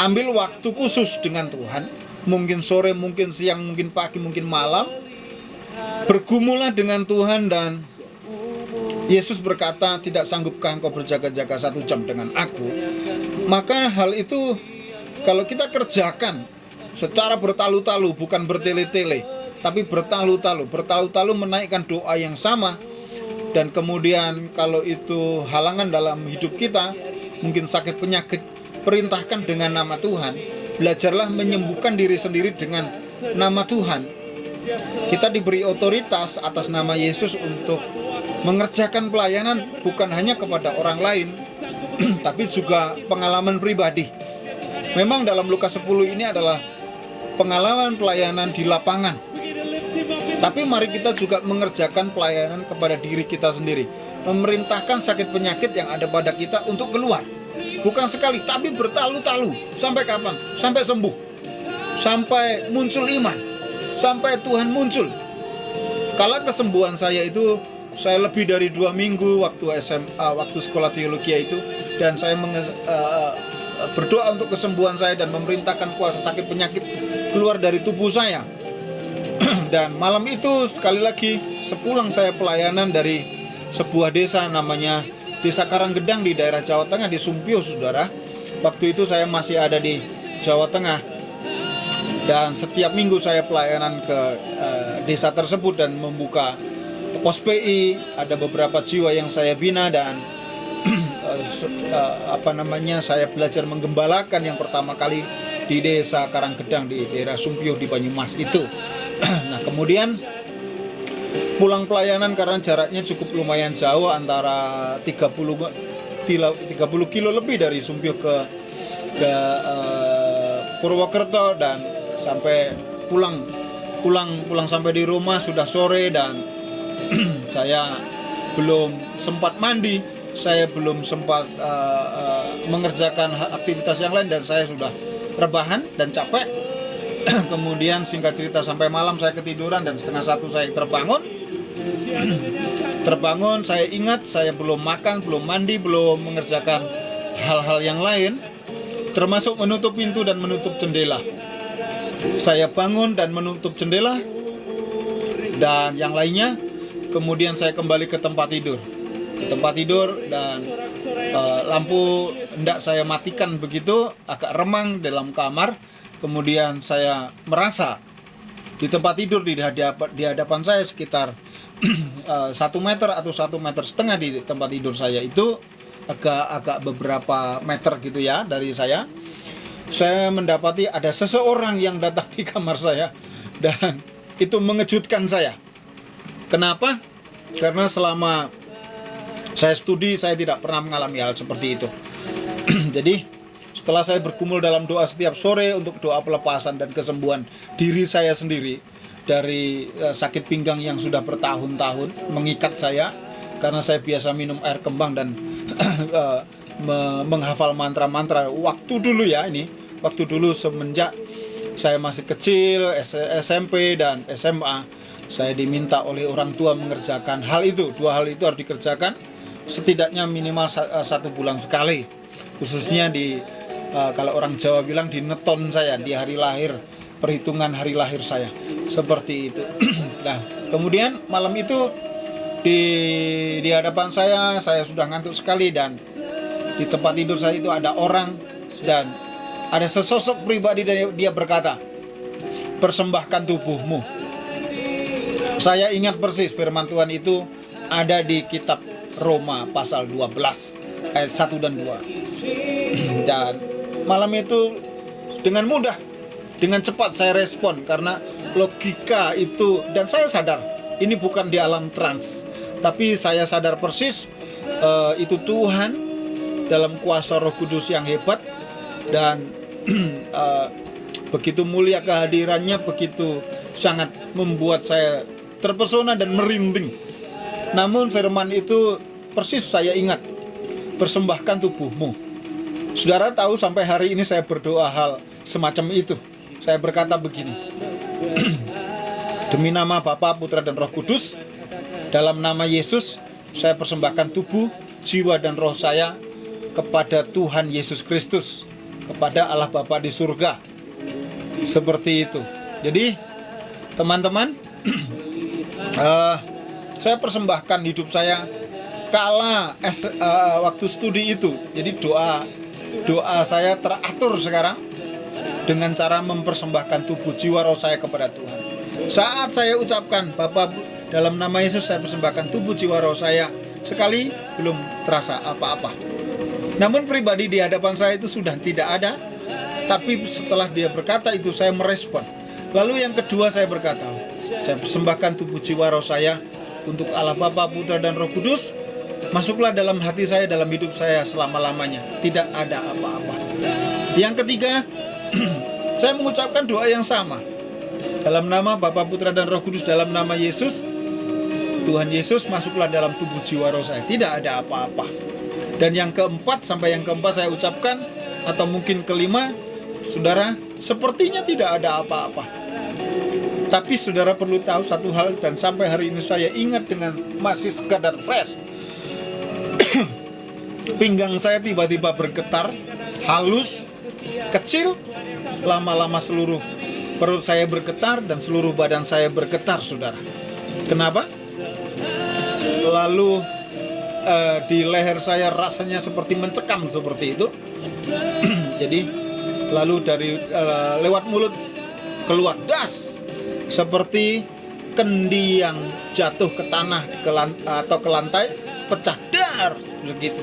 Ambil waktu khusus dengan Tuhan. Mungkin sore, mungkin siang, mungkin pagi, mungkin malam. Bergumulah dengan Tuhan. Dan Yesus berkata, tidak sanggupkah engkau berjaga-jaga 1 jam dengan aku? Maka hal itu kalau kita kerjakan secara bertalu-talu, bukan bertele-tele, tapi bertalu-talu menaikkan doa yang sama. Dan kemudian kalau itu halangan dalam hidup kita, mungkin sakit penyakit, perintahkan dengan nama Tuhan. Belajarlah menyembuhkan diri sendiri dengan nama Tuhan. Kita diberi otoritas atas nama Yesus untuk mengerjakan pelayanan bukan hanya kepada orang lain, tapi juga pengalaman pribadi. Memang dalam Lukas 10 ini adalah pengalaman pelayanan di lapangan. Tapi mari kita juga mengerjakan pelayanan kepada diri kita sendiri. Memerintahkan sakit penyakit yang ada pada kita untuk keluar. Bukan sekali, tapi bertalu-talu. Sampai kapan? Sampai sembuh. Sampai muncul iman. Sampai Tuhan muncul. Kalau kesembuhan saya itu, saya lebih dari 2 minggu waktu SMA, waktu sekolah teologi itu. Dan saya berdoa untuk kesembuhan saya dan memerintahkan kuasa sakit penyakit keluar dari tubuh saya. Dan malam itu sekali lagi, sepulang saya pelayanan dari sebuah desa namanya Desa Karanggedang di daerah Jawa Tengah, di Sumpio, saudara. Waktu itu saya masih ada di Jawa Tengah. Dan setiap minggu saya pelayanan ke desa tersebut dan membuka pos PI. Ada beberapa jiwa yang saya bina dan saya belajar menggembalakan yang pertama kali di Desa Karanggedang di daerah Sumpio di Banyumas itu. Nah, kemudian pulang pelayanan karena jaraknya cukup lumayan jauh, antara 30 kilo lebih dari Sumpio ke Purwokerto, dan sampai pulang sampai di rumah sudah sore, dan saya belum sempat mandi, saya belum sempat mengerjakan aktivitas yang lain, dan saya sudah rebahan dan capek. Kemudian singkat cerita sampai malam saya ketiduran, dan 12:30 saya terbangun. Saya ingat saya belum makan, belum mandi, belum mengerjakan hal-hal yang lain, termasuk menutup pintu dan menutup jendela. Saya bangun dan menutup jendela dan yang lainnya. Kemudian saya kembali ke tempat tidur dan lampu hendak saya matikan begitu, agak remang dalam kamar. Kemudian saya merasa di tempat tidur di hadapan saya sekitar 1 meter atau 1,5 meter di tempat tidur saya itu, agak beberapa meter gitu ya dari saya mendapati ada seseorang yang datang di kamar saya, dan itu mengejutkan saya. Kenapa? Karena selama Saya studi, saya tidak pernah mengalami hal seperti itu. Jadi setelah saya bergumul dalam doa setiap sore untuk doa pelepasan dan kesembuhan diri saya sendiri dari sakit pinggang yang sudah bertahun-tahun mengikat saya, karena saya biasa minum air kembang dan menghafal mantra-mantra waktu dulu semenjak saya masih kecil, SMP dan SMA, saya diminta oleh orang tua mengerjakan hal itu. 2 hal itu harus dikerjakan setidaknya minimal 1 bulan sekali. Khususnya kalau orang Jawa bilang di neton saya, di hari lahir, perhitungan hari lahir saya. Seperti itu. Nah, kemudian malam itu di hadapan saya sudah ngantuk sekali, dan di tempat tidur saya itu ada orang, dan ada sesosok pribadi, dan dia berkata, persembahkan tubuhmu. Saya ingat persis firman Tuhan itu ada di kitab Roma pasal 12 ayat 1 dan 2. Dan malam itu dengan mudah, dengan cepat saya respon, karena logika itu, dan saya sadar ini bukan di alam trans, tapi saya sadar persis itu Tuhan dalam kuasa Roh Kudus yang hebat, dan begitu mulia kehadirannya, begitu sangat membuat saya terpesona dan merinding. Namun firman itu persis saya ingat, persembahkan tubuhmu. Saudara tahu sampai hari ini saya berdoa hal semacam itu. Saya berkata begini, demi nama Bapa, Putra dan Roh Kudus, dalam nama Yesus, saya persembahkan tubuh, jiwa dan roh saya kepada Tuhan Yesus Kristus, kepada Allah Bapa di surga. Seperti itu. Jadi teman-teman, saya persembahkan hidup saya kala waktu studi itu. Jadi doa saya teratur sekarang dengan cara mempersembahkan tubuh, jiwa, roh saya kepada Tuhan. Saat saya ucapkan, Bapa, dalam nama Yesus saya persembahkan tubuh, jiwa, roh saya, sekali belum terasa apa-apa. Namun pribadi di hadapan saya itu sudah tidak ada. Tapi setelah dia berkata itu, saya merespon. Lalu yang kedua saya berkata, saya persembahkan tubuh, jiwa, roh saya untuk Allah Bapa, Putra dan Roh Kudus. Masuklah dalam hati saya, dalam hidup saya selama-lamanya. Tidak ada apa-apa. Yang ketiga, saya mengucapkan doa yang sama. Dalam nama Bapa, Putra dan Roh Kudus, dalam nama Yesus, Tuhan Yesus, masuklah dalam tubuh, jiwa, roh saya. Tidak ada apa-apa. Dan yang keempat, sampai yang keempat saya ucapkan, atau mungkin kelima, saudara, sepertinya tidak ada apa-apa. Tapi saudara perlu tahu satu hal, dan sampai hari ini saya ingat dengan masih sekadar fresh. Pinggang saya tiba-tiba bergetar, halus, kecil, lama-lama seluruh perut saya bergetar dan seluruh badan saya bergetar, saudara. Kenapa? Lalu di leher saya rasanya seperti mencekam seperti itu. Jadi lalu dari lewat mulut keluar das seperti kendi yang jatuh ke tanah atau ke lantai, pecah dar begitu.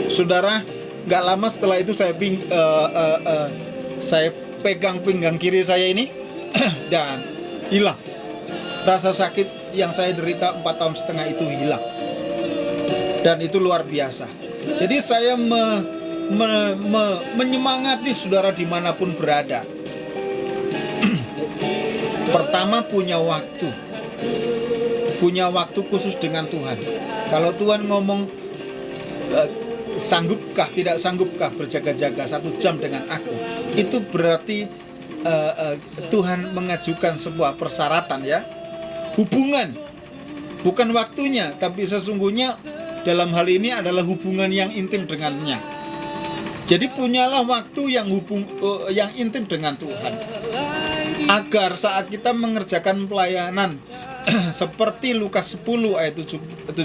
Saudara, nggak lama setelah itu saya pegang pinggang kiri saya ini dan hilang. Rasa sakit yang saya derita 4,5 tahun itu hilang. Dan itu luar biasa. Jadi saya menyemangati saudara dimanapun berada. Pertama, punya waktu khusus dengan Tuhan. Kalau Tuhan ngomong, sanggupkah, tidak sanggupkah berjaga-jaga 1 jam dengan aku, itu berarti Tuhan mengajukan sebuah persyaratan, ya, hubungan, bukan waktunya, tapi sesungguhnya dalam hal ini adalah hubungan yang intim dengannya. Jadi punyalah waktu yang intim dengan Tuhan, agar saat kita mengerjakan pelayanan seperti Lukas 10 ayat 17-20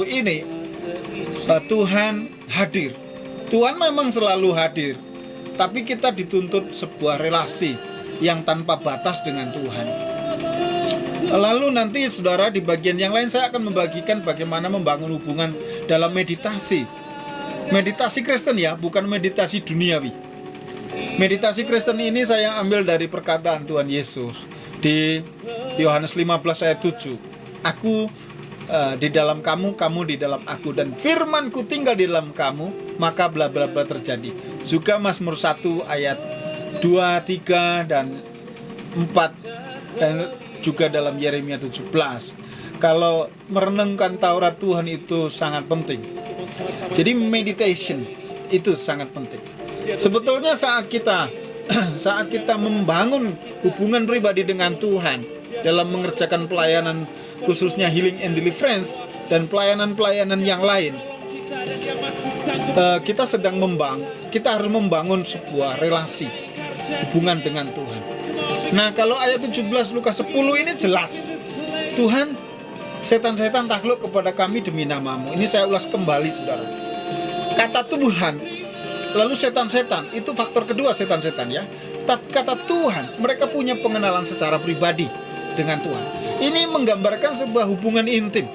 ini, Tuhan hadir. Tuhan memang selalu hadir, tapi kita dituntut sebuah relasi yang tanpa batas dengan Tuhan. Lalu nanti saudara, di bagian yang lain saya akan membagikan bagaimana membangun hubungan dalam meditasi. Meditasi Kristen, ya, bukan meditasi duniawi. Meditasi Kristen ini saya ambil dari perkataan Tuhan Yesus di Yohanes 15 ayat 7. Aku di dalam kamu, kamu di dalam aku, dan firmanku tinggal di dalam kamu, maka bla bla bla terjadi. Juga Mazmur 1 ayat 2, 3 dan 4, dan juga dalam Yeremia 17. Kalau merenungkan Taurat Tuhan itu sangat penting. Jadi meditation itu sangat penting. Sebetulnya saat kita membangun hubungan pribadi dengan Tuhan dalam mengerjakan pelayanan, khususnya healing and deliverance dan pelayanan-pelayanan yang lain, kita harus membangun sebuah relasi hubungan dengan Tuhan. Nah, kalau ayat 17 Lukas 10 ini jelas, Tuhan, setan-setan takluk kepada kami demi namamu. Ini saya ulas kembali, saudara. Kata Tuhan, lalu setan-setan, itu faktor kedua setan-setan ya. Tapi kata Tuhan, mereka punya pengenalan secara pribadi dengan Tuhan. Ini menggambarkan sebuah hubungan intim.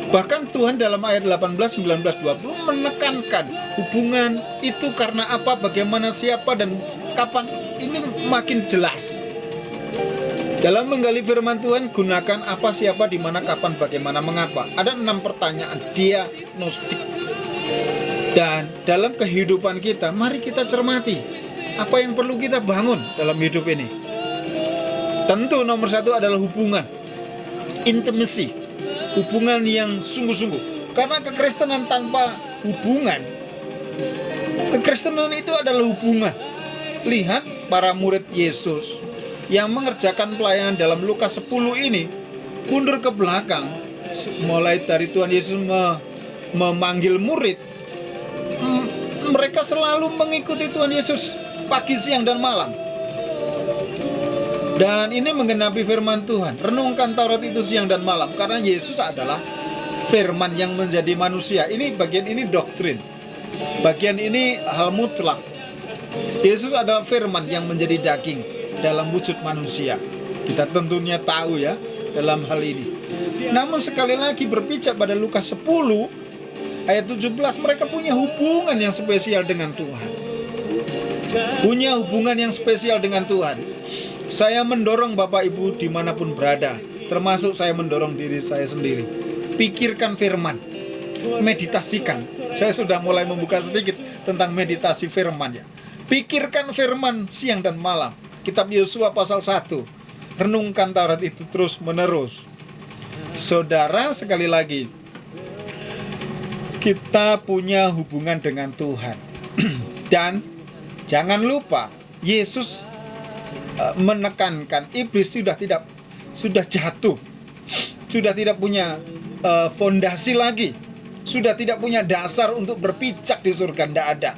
Bahkan Tuhan dalam ayat 18, 19, 20 menekankan hubungan itu karena apa, bagaimana, siapa, dan kapan. Ini makin jelas. Dalam menggali firman Tuhan, gunakan apa, siapa, di mana, kapan, bagaimana, mengapa. Ada 6 pertanyaan diagnostik. Dan dalam kehidupan kita, mari kita cermati apa yang perlu kita bangun dalam hidup ini. Tentu nomor 1 adalah hubungan, intimacy, hubungan yang sungguh-sungguh. Karena kekristenan tanpa hubungan, kekristenan itu adalah hubungan. Lihat para murid Yesus yang mengerjakan pelayanan dalam Lukas 10 ini, mundur ke belakang, mulai dari Tuhan Yesus memanggil murid, mereka selalu mengikuti Tuhan Yesus pagi, siang, dan malam. Dan ini menggenapi firman Tuhan. Renungkan Taurat itu siang dan malam, karena Yesus adalah firman yang menjadi manusia. Ini bagian ini doktrin, bagian ini hal mutlak. Yesus adalah firman yang menjadi daging dalam wujud manusia. Kita tentunya tahu ya dalam hal ini. Namun sekali lagi berpijak pada Lukas 10 ayat 17, mereka punya hubungan yang spesial dengan Tuhan. Punya hubungan yang spesial dengan Tuhan. Saya mendorong Bapak Ibu dimanapun berada, termasuk saya mendorong diri saya sendiri. Pikirkan firman, meditasikan. Saya sudah mulai membuka sedikit tentang meditasi firman ya. Pikirkan firman siang dan malam. Kitab Yosua pasal 1. Renungkan Taurat itu terus menerus. Saudara, sekali lagi, kita punya hubungan dengan Tuhan. Dan jangan lupa, Yesus menekankan iblis sudah jatuh, sudah tidak punya fondasi lagi, sudah tidak punya dasar untuk berpijak di surga, tidak ada.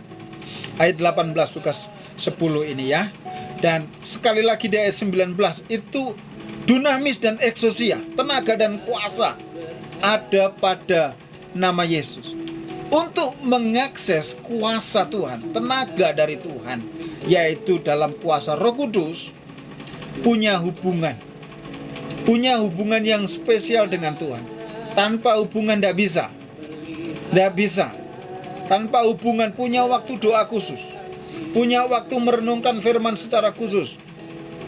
Ayat 18 Lukas 10 ini ya. Dan sekali lagi di ayat 19, itu dunamis dan eksosia, tenaga dan kuasa ada pada nama Yesus. Untuk mengakses kuasa Tuhan, tenaga dari Tuhan, yaitu dalam kuasa Roh Kudus, punya hubungan yang spesial dengan Tuhan. Tanpa hubungan tidak bisa. Tanpa hubungan, punya waktu doa khusus, punya waktu merenungkan firman secara khusus.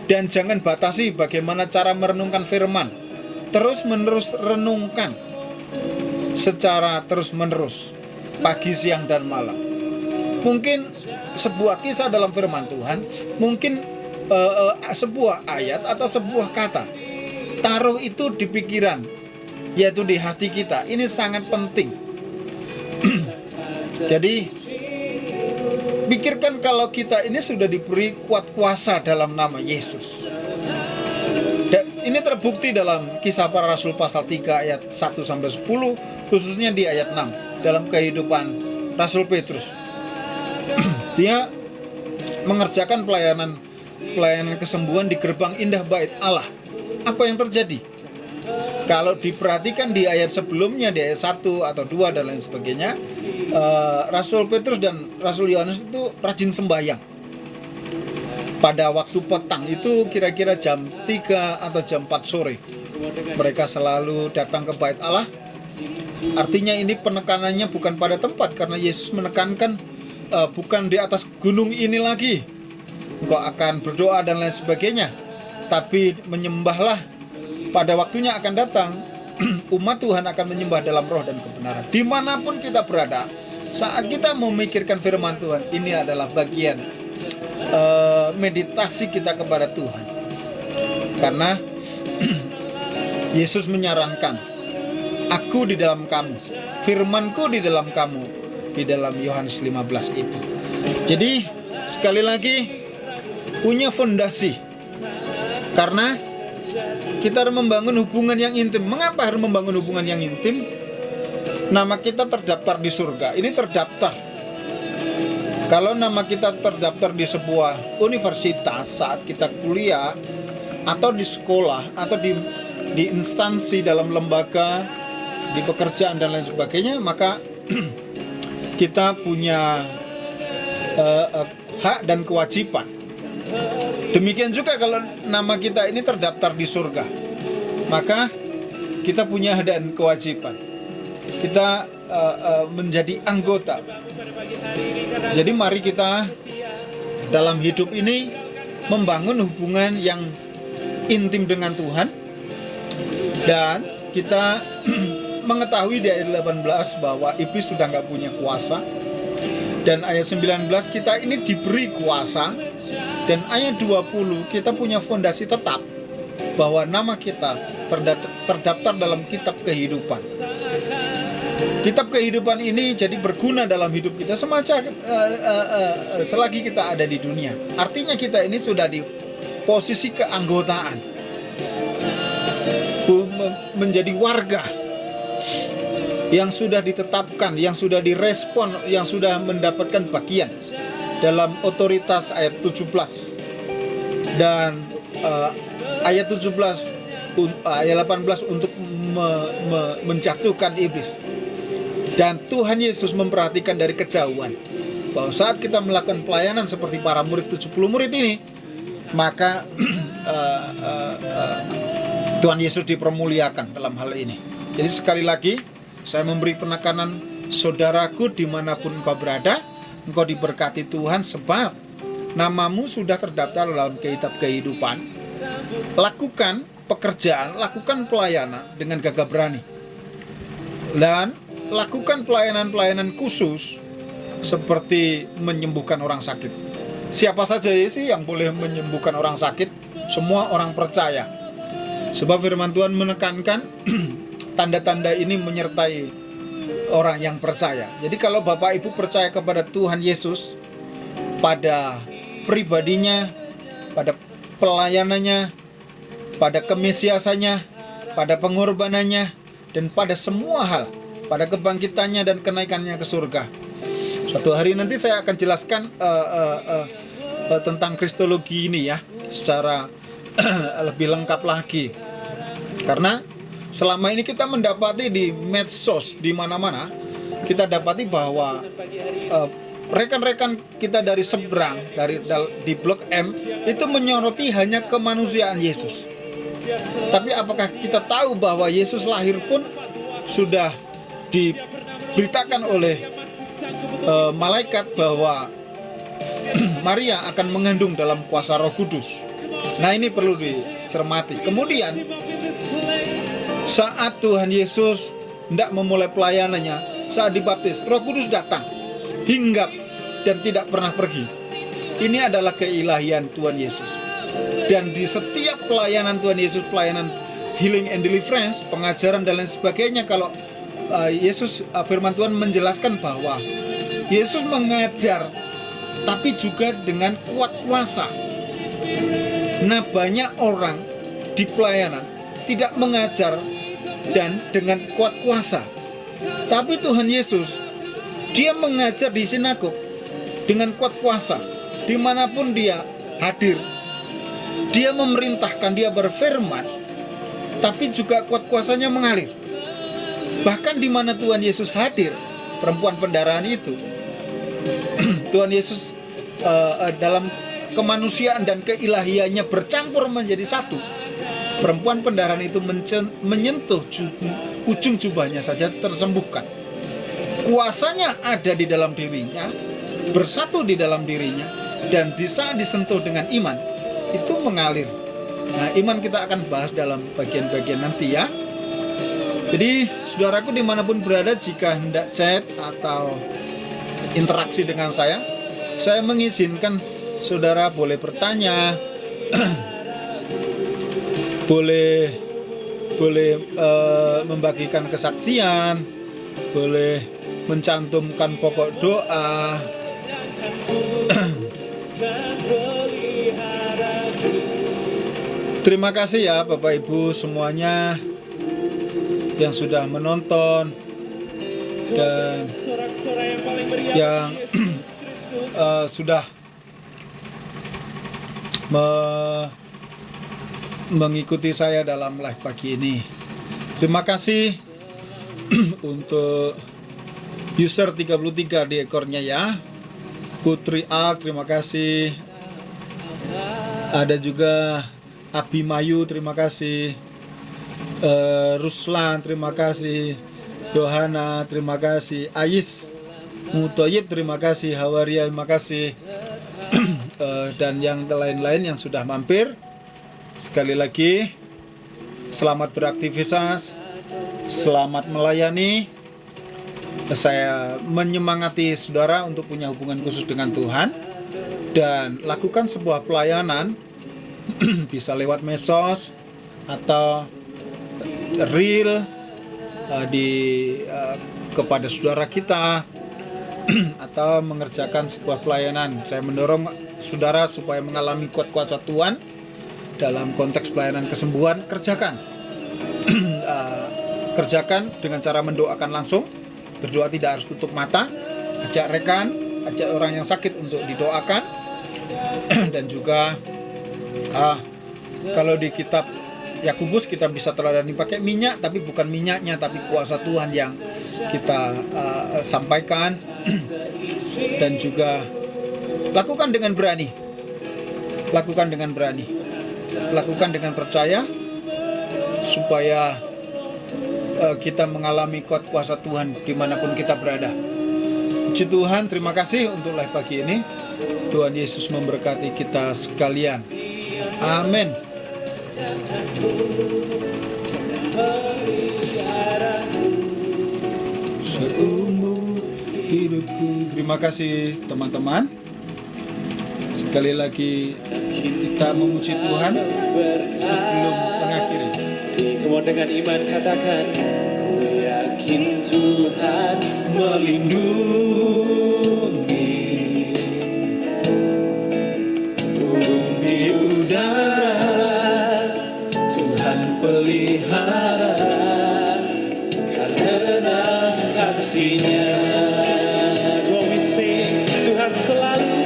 Dan jangan batasi bagaimana cara merenungkan firman. Terus menerus renungkan secara terus menerus, pagi, siang, dan malam. Mungkin sebuah kisah dalam firman Tuhan, mungkin sebuah ayat atau sebuah kata, taruh itu di pikiran, yaitu di hati kita. Ini sangat penting. Jadi pikirkan kalau kita ini sudah diberi kuat kuasa dalam nama Yesus. Dan ini terbukti dalam Kisah Para Rasul pasal 3 ayat 1-10, khususnya di ayat 6 dalam kehidupan Rasul Petrus. Dia mengerjakan pelayanan kesembuhan di gerbang indah bait Allah. Apa yang terjadi? Kalau diperhatikan di ayat sebelumnya, di ayat 1 atau 2 dan lain sebagainya, Rasul Petrus dan Rasul Yohanes itu rajin sembahyang. Pada waktu petang itu kira-kira jam 3 atau jam 4 sore, mereka selalu datang ke bait Allah. Artinya ini penekanannya bukan pada tempat, karena Yesus menekankan bukan di atas gunung ini lagi engkau akan berdoa dan lain sebagainya, tapi menyembahlah, pada waktunya akan datang umat Tuhan akan menyembah dalam roh dan kebenaran. Dimanapun kita berada, saat kita memikirkan firman Tuhan, ini adalah bagian meditasi kita kepada Tuhan. Karena Yesus menyarankan, aku di dalam kamu, firmanku di dalam kamu, di dalam Yohanes 15 itu. Jadi sekali lagi, punya fondasi. Karena kita harus membangun hubungan yang intim. Mengapa harus membangun hubungan yang intim? Nama kita terdaftar di surga. Ini terdaftar. Kalau nama kita terdaftar di sebuah universitas saat kita kuliah, atau di sekolah, atau di instansi dalam lembaga, di pekerjaan dan lain sebagainya, maka kita punya hak dan kewajiban. Demikian juga kalau nama kita ini terdaftar di surga, maka kita punya hak dan kewajiban. Kita menjadi anggota. Jadi mari kita dalam hidup ini membangun hubungan yang intim dengan Tuhan. Dan kita mengetahui di ayat 18 bahwa iblis sudah nggak punya kuasa. Dan ayat 19 kita ini diberi kuasa. Dan ayat 20 kita punya fondasi tetap bahwa nama kita terdaftar dalam kitab kehidupan. Kitab kehidupan ini jadi berguna dalam hidup kita selagi kita ada di dunia. Artinya kita ini sudah di posisi keanggotaan, menjadi warga yang sudah ditetapkan, yang sudah direspon, yang sudah mendapatkan bagian dalam otoritas ayat 17 dan ayat 17 ayat 18 untuk menjatuhkan iblis. Dan Tuhan Yesus memperhatikan dari kejauhan bahwa saat kita melakukan pelayanan seperti para murid 70 murid ini, maka Tuhan Yesus dipermuliakan dalam hal ini. Jadi sekali lagi saya memberi penekanan, saudaraku dimanapun engkau berada, engkau diberkati Tuhan sebab namamu sudah terdaftar dalam kitab kehidupan. Lakukan pekerjaan, lakukan pelayanan dengan gagah berani. Dan lakukan pelayanan-pelayanan khusus seperti menyembuhkan orang sakit. Siapa saja sih yang boleh menyembuhkan orang sakit? Semua orang percaya. Sebab firman Tuhan menekankan tanda-tanda ini menyertai orang yang percaya. Jadi kalau Bapak Ibu percaya kepada Tuhan Yesus, pada pribadinya, pada pelayanannya, pada kemesiasannya, pada pengorbanannya, dan pada semua hal, pada kebangkitannya dan kenaikannya ke surga. Suatu hari nanti saya akan jelaskan tentang kristologi ini ya, secara lebih lengkap lagi. Karena selama ini kita mendapati di medsos, di mana-mana, kita dapati bahwa rekan-rekan kita dari seberang, di Blok M, itu menyoroti hanya kemanusiaan Yesus. Tapi apakah kita tahu bahwa Yesus lahir pun sudah diberitakan oleh malaikat bahwa Maria akan mengandung dalam kuasa Roh Kudus. Nah, ini perlu dicermati. Kemudian saat Tuhan Yesus hendak memulai pelayanannya, saat dibaptis, Roh Kudus datang, hinggap dan tidak pernah pergi. Ini adalah keilahian Tuhan Yesus. Dan di setiap pelayanan Tuhan Yesus, pelayanan healing and deliverance, pengajaran dan lain sebagainya, kalau Yesus, firman Tuhan menjelaskan bahwa Yesus mengajar, tapi juga dengan kuat kuasa. Nah, banyak orang di pelayanan tidak mengajar dan dengan kuat kuasa. Tapi Tuhan Yesus, dia mengajar di sinagog dengan kuat kuasa. Dimanapun dia hadir, dia memerintahkan, dia berfirman, tapi juga kuat kuasanya mengalir. Bahkan di mana Tuhan Yesus hadir, perempuan pendarahan itu, Tuhan Yesus dalam kemanusiaan dan keilahiannya bercampur menjadi satu. Perempuan pendarahan itu menyentuh ujung jubahnya saja tersembuhkan. Kuasanya ada di dalam dirinya, bersatu di dalam dirinya, dan di saat disentuh dengan iman, itu mengalir. Nah, iman kita akan bahas dalam bagian-bagian nanti ya. Jadi saudaraku dimanapun berada, jika hendak chat atau interaksi dengan saya mengizinkan saudara boleh bertanya, boleh membagikan kesaksian, boleh mencantumkan pokok doa. Terima kasih ya Bapak Ibu semuanya yang sudah menonton dan yang sudah mengikuti saya dalam live pagi ini. Terima kasih untuk user 33 di ekornya ya. Putri A, terima kasih. Ada juga Abimayu, terima kasih. Ruslan, terima kasih. Yohana, terima kasih. Ais Mutoyib, terima kasih. Hawaria, terima kasih. Dan yang lain-lain yang sudah mampir, sekali lagi selamat beraktivitas, selamat melayani. Saya menyemangati saudara untuk punya hubungan khusus dengan Tuhan dan lakukan sebuah pelayanan bisa lewat medsos atau real kepada saudara kita atau mengerjakan sebuah pelayanan. Saya mendorong saudara supaya mengalami kuasa Tuhan dalam konteks pelayanan kesembuhan. Kerjakan dengan cara mendoakan langsung. Berdoa tidak harus tutup mata. Ajak rekan, ajak orang yang sakit untuk didoakan. Dan juga kalau di kitab Yakobus kita bisa teladani pakai minyak, tapi bukan minyaknya, tapi kuasa Tuhan yang kita sampaikan. Dan juga lakukan dengan berani, lakukan dengan percaya, supaya kita mengalami kuasa Tuhan dimanapun kita berada. Puji Tuhan, terima kasih untuk live pagi ini. Tuhan Yesus memberkati kita sekalian. Amin. Seumur hidupku. Terima kasih teman-teman. Sekali lagi kita memuji Tuhan sebelum mengakhiri. Kamu dengan iman katakan, ku yakin Tuhan melindungi burung di udara, Tuhan pelihara karena kasih-Nya. When we sing, Tuhan selalu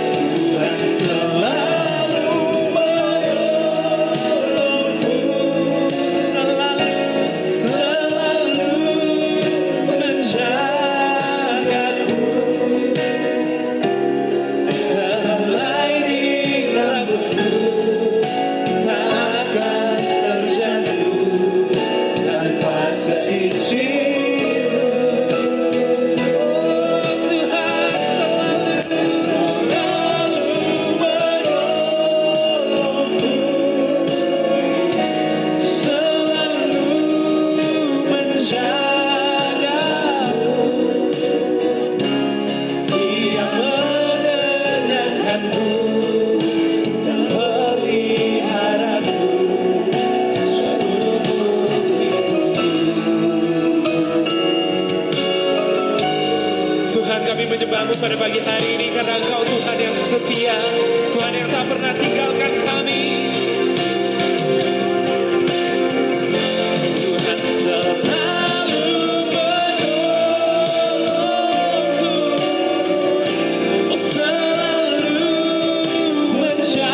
menyembahmu pada pagi hari ini karena Engkau Tuhan yang setia, Tuhan yang tak pernah tinggalkan kami. Tuhan selalu menolongku, oh selalu menjagaku,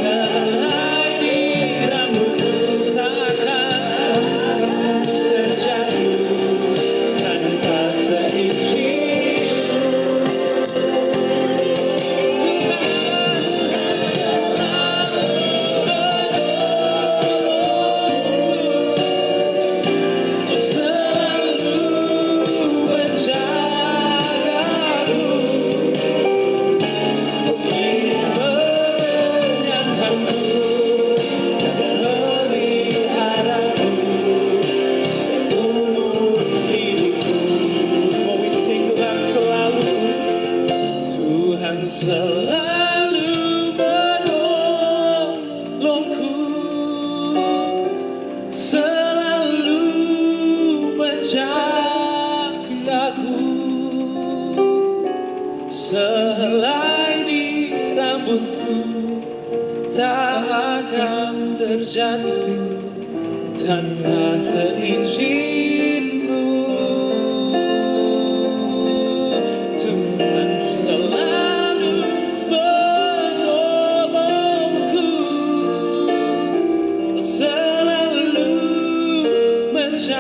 helai di rambutku tak akan terjatuh tanpa seizin. selalu menolongku, selalu menjagaku. Selai di rambutku tak akan terjatuh tanpa seizinku. Tuhan selalu menolongku, selalu menjagaku.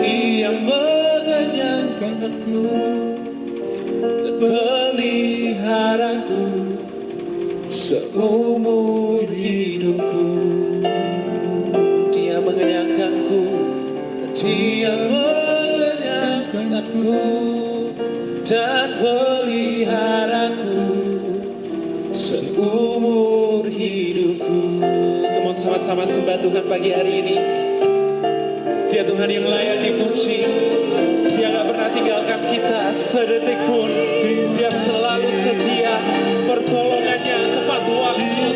Dia mengenyangkanku dan peliharaku seumur hidupku. Dia mengenyangkanku, Dia mengenyangkanku dan peliharaku seumur hidupku. Come on, sama-sama sembah Tuhan pagi hari ini. Dia Tuhan yang layak dipuji. Dia gak pernah tinggalkan kita sedetik pun. Dia selalu setia, pertolongannya tepat waktu.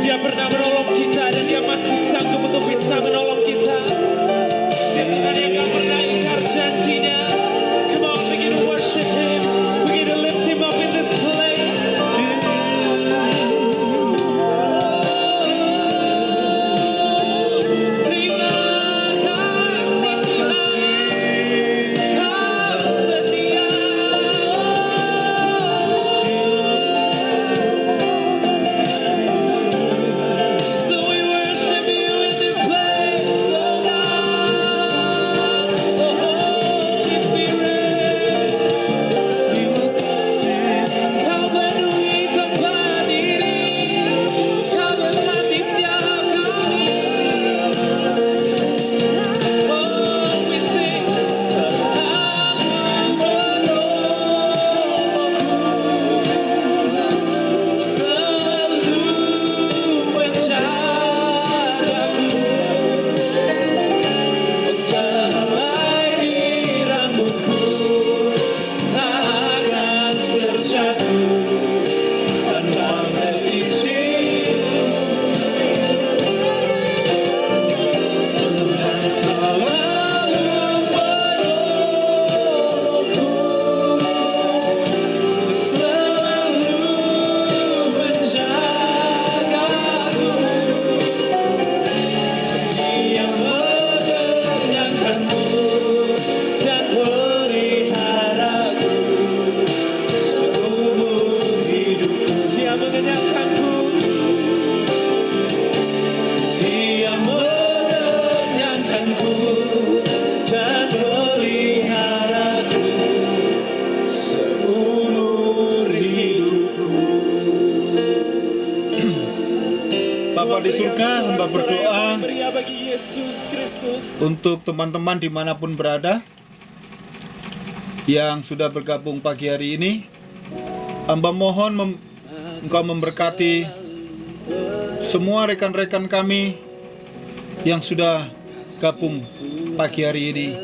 Dia pernah menolong kita dan Dia masih sanggup untuk bisa menolong kita. Dia Tuhan yang gak pernah ingkar janjinya. Come on, begin to worship Him, begin to lift Him up in this place. Bapa di surga, hamba berdoa untuk teman-teman dimanapun berada yang sudah bergabung pagi hari ini. Hamba mohon Engkau memberkati semua rekan-rekan kami yang sudah gabung pagi hari ini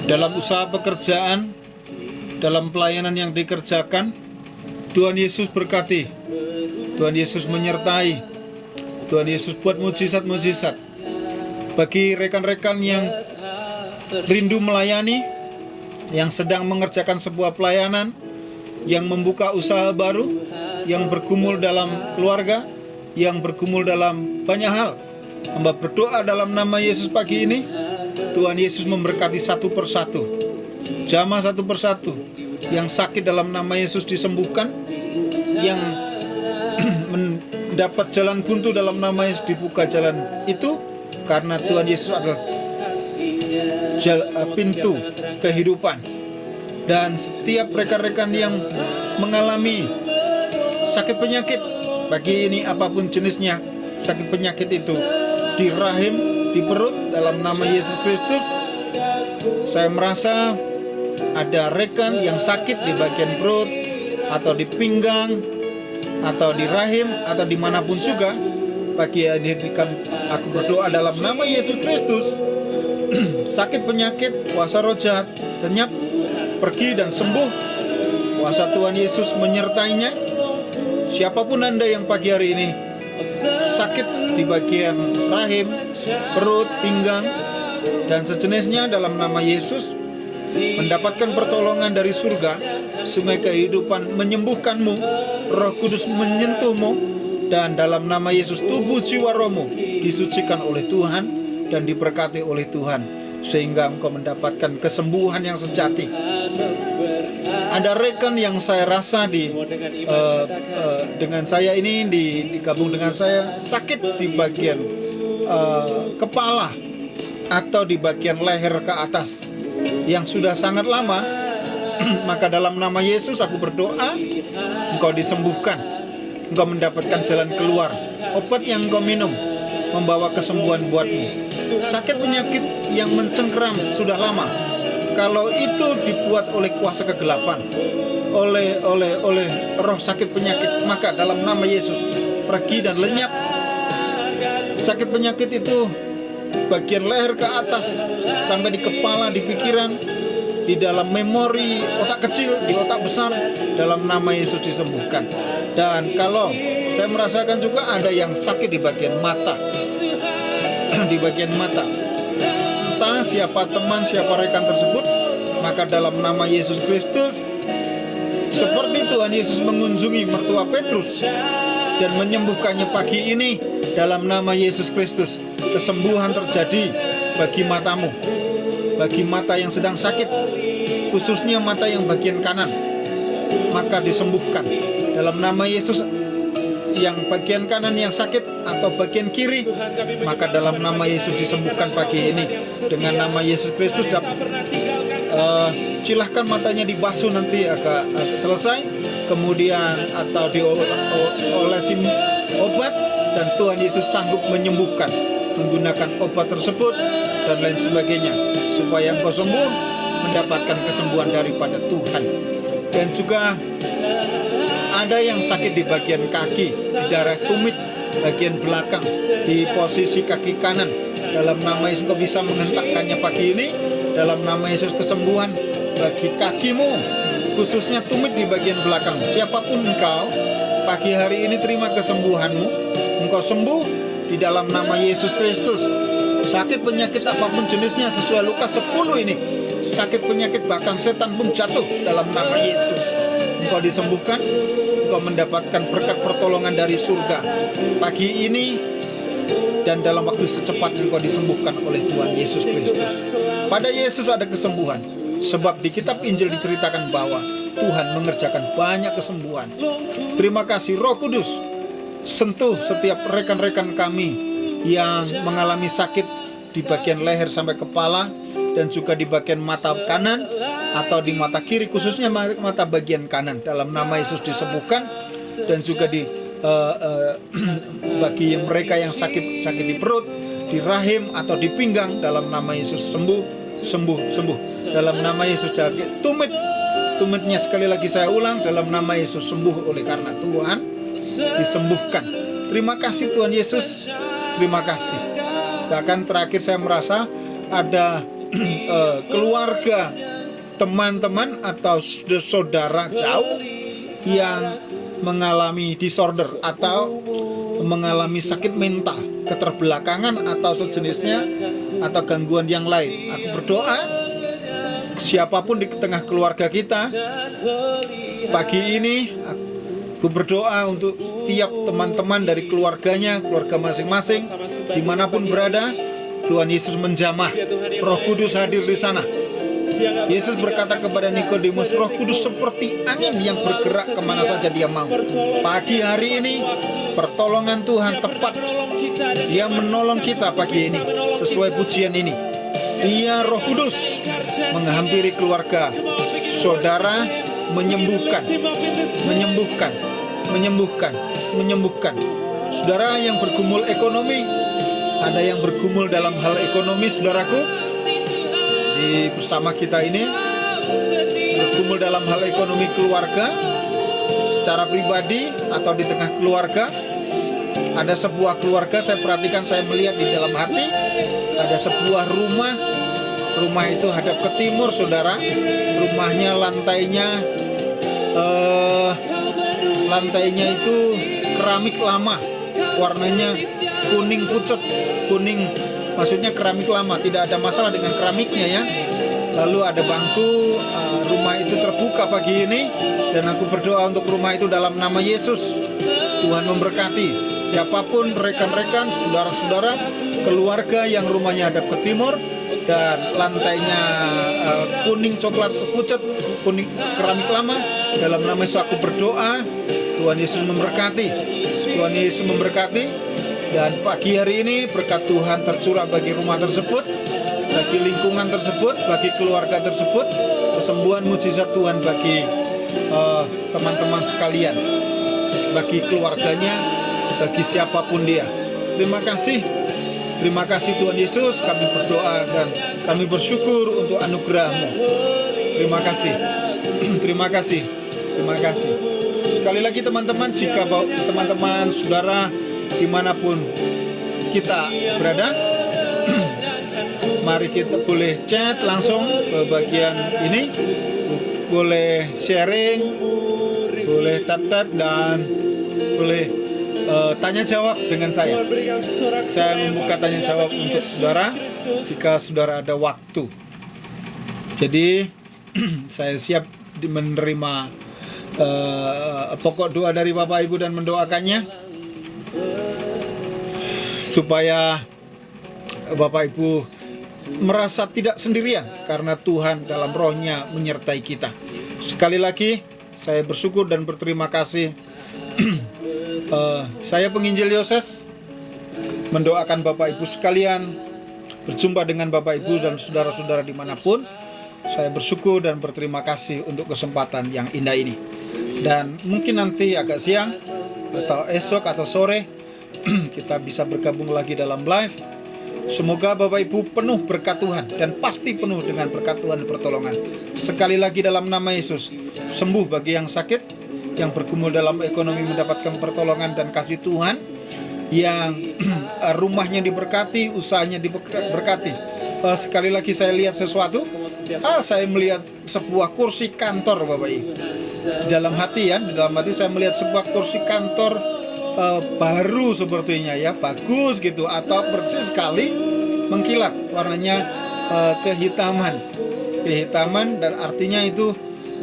dalam usaha pekerjaan, dalam pelayanan yang dikerjakan. Tuhan Yesus berkati, Tuhan Yesus menyertai, Tuhan Yesus buat mujizat-mujizat bagi rekan-rekan yang rindu melayani, yang sedang mengerjakan sebuah pelayanan, yang membuka usaha baru, yang bergumul dalam keluarga, yang bergumul dalam banyak hal. Hamba berdoa dalam nama Yesus pagi ini, Tuhan Yesus memberkati satu persatu, jamah satu persatu, yang sakit dalam nama Yesus disembuhkan, yang mendapat jalan buntu dalam nama Yesus dibuka jalan itu, karena Tuhan Yesus adalah pintu kehidupan. Dan setiap rekan-rekan yang mengalami sakit penyakit, pagi ini apapun jenisnya sakit penyakit itu, di rahim, di perut, dalam nama Yesus Kristus, saya merasa ada rekan yang sakit di bagian perut, atau di pinggang, atau di rahim, atau dimanapun juga. Pagi ini aku berdoa dalam nama Yesus Kristus, sakit penyakit, kuasa roh jahat lenyap pergi dan sembuh. Kuasa Tuhan Yesus menyertainya. Siapapun Anda yang pagi hari ini sakit di bagian rahim, perut, pinggang, dan sejenisnya, dalam nama Yesus mendapatkan pertolongan dari surga. Sungai kehidupan menyembuhkanmu, Roh Kudus menyentuhmu, dan dalam nama Yesus tubuh jiwa rohmu disucikan oleh Tuhan dan diberkati oleh Tuhan, sehingga engkau mendapatkan kesembuhan yang sejati. Ada rekan yang saya rasa dengan saya ini digabung dengan saya sakit di bagian kepala atau di bagian leher ke atas yang sudah sangat lama. Maka dalam nama Yesus aku berdoa, engkau disembuhkan, engkau mendapatkan jalan keluar. Obat yang engkau minum membawa kesembuhan buatmu. Sakit penyakit yang mencengkeram sudah lama, kalau itu dibuat oleh kuasa kegelapan, oleh roh sakit penyakit, maka dalam nama Yesus pergi dan lenyap. Sakit penyakit itu bagian leher ke atas sampai di kepala, di pikiran, di dalam memori otak kecil, di otak besar, dalam nama Yesus disembuhkan. Dan kalau saya merasakan juga ada yang sakit di bagian mata, di bagian mata, entah siapa teman, siapa rekan tersebut, maka dalam nama Yesus Kristus, seperti Tuhan Yesus mengunjungi mertua Petrus dan menyembuhkannya pagi ini, dalam nama Yesus Kristus, kesembuhan terjadi bagi matamu, bagi mata yang sedang sakit, khususnya mata yang bagian kanan, maka disembuhkan dalam nama Yesus. Yang bagian kanan yang sakit atau bagian kiri, maka dalam nama Yesus disembuhkan pagi ini dengan nama Yesus Kristus. Silahkan matanya dibasuh nanti agak selesai, kemudian atau diolesin obat, dan Tuhan Yesus sanggup menyembuhkan menggunakan obat tersebut dan lain sebagainya, supaya engkau sembuh, mendapatkan kesembuhan daripada Tuhan. Dan juga ada yang sakit di bagian kaki, di daerah tumit bagian belakang, di posisi kaki kanan, dalam nama Yesus kau bisa menghentakkannya pagi ini. Dalam nama Yesus kesembuhan bagi kakimu, khususnya tumit di bagian belakang. Siapapun engkau, pagi hari ini terima kesembuhanmu. Engkau sembuh di dalam nama Yesus Kristus. Sakit penyakit apapun jenisnya, sesuai Lukas 10 ini, sakit penyakit bahkan setan pun jatuh dalam nama Yesus. Engkau disembuhkan, engkau mendapatkan berkat pertolongan dari surga pagi ini, dan dalam waktu secepatnya engkau disembuhkan oleh Tuhan Yesus Kristus. Pada Yesus ada kesembuhan, sebab di kitab Injil diceritakan bahwa Tuhan mengerjakan banyak kesembuhan. Terima kasih Roh Kudus, sentuh setiap rekan-rekan kami yang mengalami sakit di bagian leher sampai kepala, dan juga di bagian mata kanan atau di mata kiri, khususnya mata bagian kanan, dalam nama Yesus disembuhkan. Dan juga bagi mereka yang sakit di perut, di rahim atau di pinggang, dalam nama Yesus sembuh. Dalam nama Yesus. Tumitnya sekali lagi saya ulang, dalam nama Yesus sembuh oleh karena Tuhan disembuhkan. Terima kasih Tuhan Yesus, terima kasih. Bahkan terakhir saya merasa ada keluarga, teman-teman atau saudara jauh yang mengalami disorder atau mengalami sakit mental, keterbelakangan atau sejenisnya, atau gangguan yang lain. Aku berdoa, siapapun di tengah keluarga kita pagi ini, aku berdoa untuk setiap teman-teman dari keluarganya, keluarga masing-masing, dimanapun berada. Tuhan Yesus menjamah, Roh Kudus hadir di sana. Yesus berkata kepada Nikodemus, Roh Kudus seperti angin yang bergerak kemana saja dia mau. Pagi hari ini, pertolongan Tuhan tepat. Dia menolong kita pagi ini, sesuai pujian ini. Dia Roh Kudus menghampiri keluarga, saudara, menyembuhkan. Saudara yang bergumul ekonomi, ada yang bergumul dalam hal ekonomi, saudaraku, bersama kita ini bergumul dalam hal ekonomi keluarga, secara pribadi atau di tengah keluarga. Ada sebuah keluarga, saya perhatikan, saya melihat di dalam hati, ada sebuah rumah Rumah itu hadap ke timur, saudara. Rumahnya lantainya itu keramik lama, warnanya kuning pucat, kuning, maksudnya keramik lama. Tidak ada masalah dengan keramiknya ya. Lalu ada bangku. Rumah itu terbuka pagi ini, dan aku berdoa untuk rumah itu dalam nama Yesus. Tuhan memberkati siapapun, rekan-rekan, saudara-saudara, keluarga yang rumahnya hadap ke timur dan lantainya kuning coklat pucat, kuning keramik lama. Dalam nama Yesus aku berdoa, Tuhan Yesus memberkati. Tuhan Yesus memberkati. Dan pagi hari ini berkat Tuhan tercurah bagi rumah tersebut, bagi lingkungan tersebut, bagi keluarga tersebut. Kesembuhan mujizat Tuhan bagi teman-teman sekalian, bagi keluarganya, bagi siapapun dia. Terima kasih Tuhan Yesus. Kami berdoa dan kami bersyukur untuk anugerah-Mu. Terima kasih. Terima kasih. Terima kasih. Sekali lagi teman-teman, jika teman-teman saudara dimanapun kita berada, mari kita boleh chat langsung ke bagian ini, boleh sharing, boleh tap-tap, dan boleh tanya jawab dengan saya. Saya membuka tanya jawab untuk saudara jika saudara ada waktu. Jadi saya siap menerima pokok doa dari Bapak Ibu dan mendoakannya supaya Bapak Ibu merasa tidak sendirian karena Tuhan dalam rohnya menyertai kita. Sekali lagi saya bersyukur dan berterima kasih. Saya penginjil Yoses mendoakan Bapak Ibu sekalian berjumpa dengan Bapak Ibu dan saudara-saudara dimanapun. Saya bersyukur dan berterima kasih untuk kesempatan yang indah ini. Dan mungkin nanti agak siang atau esok atau sore kita bisa bergabung lagi dalam live. Semoga Bapak Ibu penuh berkat Tuhan dan pasti penuh dengan berkat Tuhan dan pertolongan. Sekali lagi dalam nama Yesus, sembuh bagi yang sakit, yang bergumul dalam ekonomi mendapatkan pertolongan dan kasih Tuhan, yang rumahnya diberkati, usahanya diberkati. Sekali lagi saya lihat sesuatu, saya melihat sebuah kursi kantor Bapak Ibu. Di dalam hati saya melihat sebuah kursi kantor baru sepertinya ya, bagus gitu, atau bersih sekali, mengkilat, warnanya kehitaman, dan artinya itu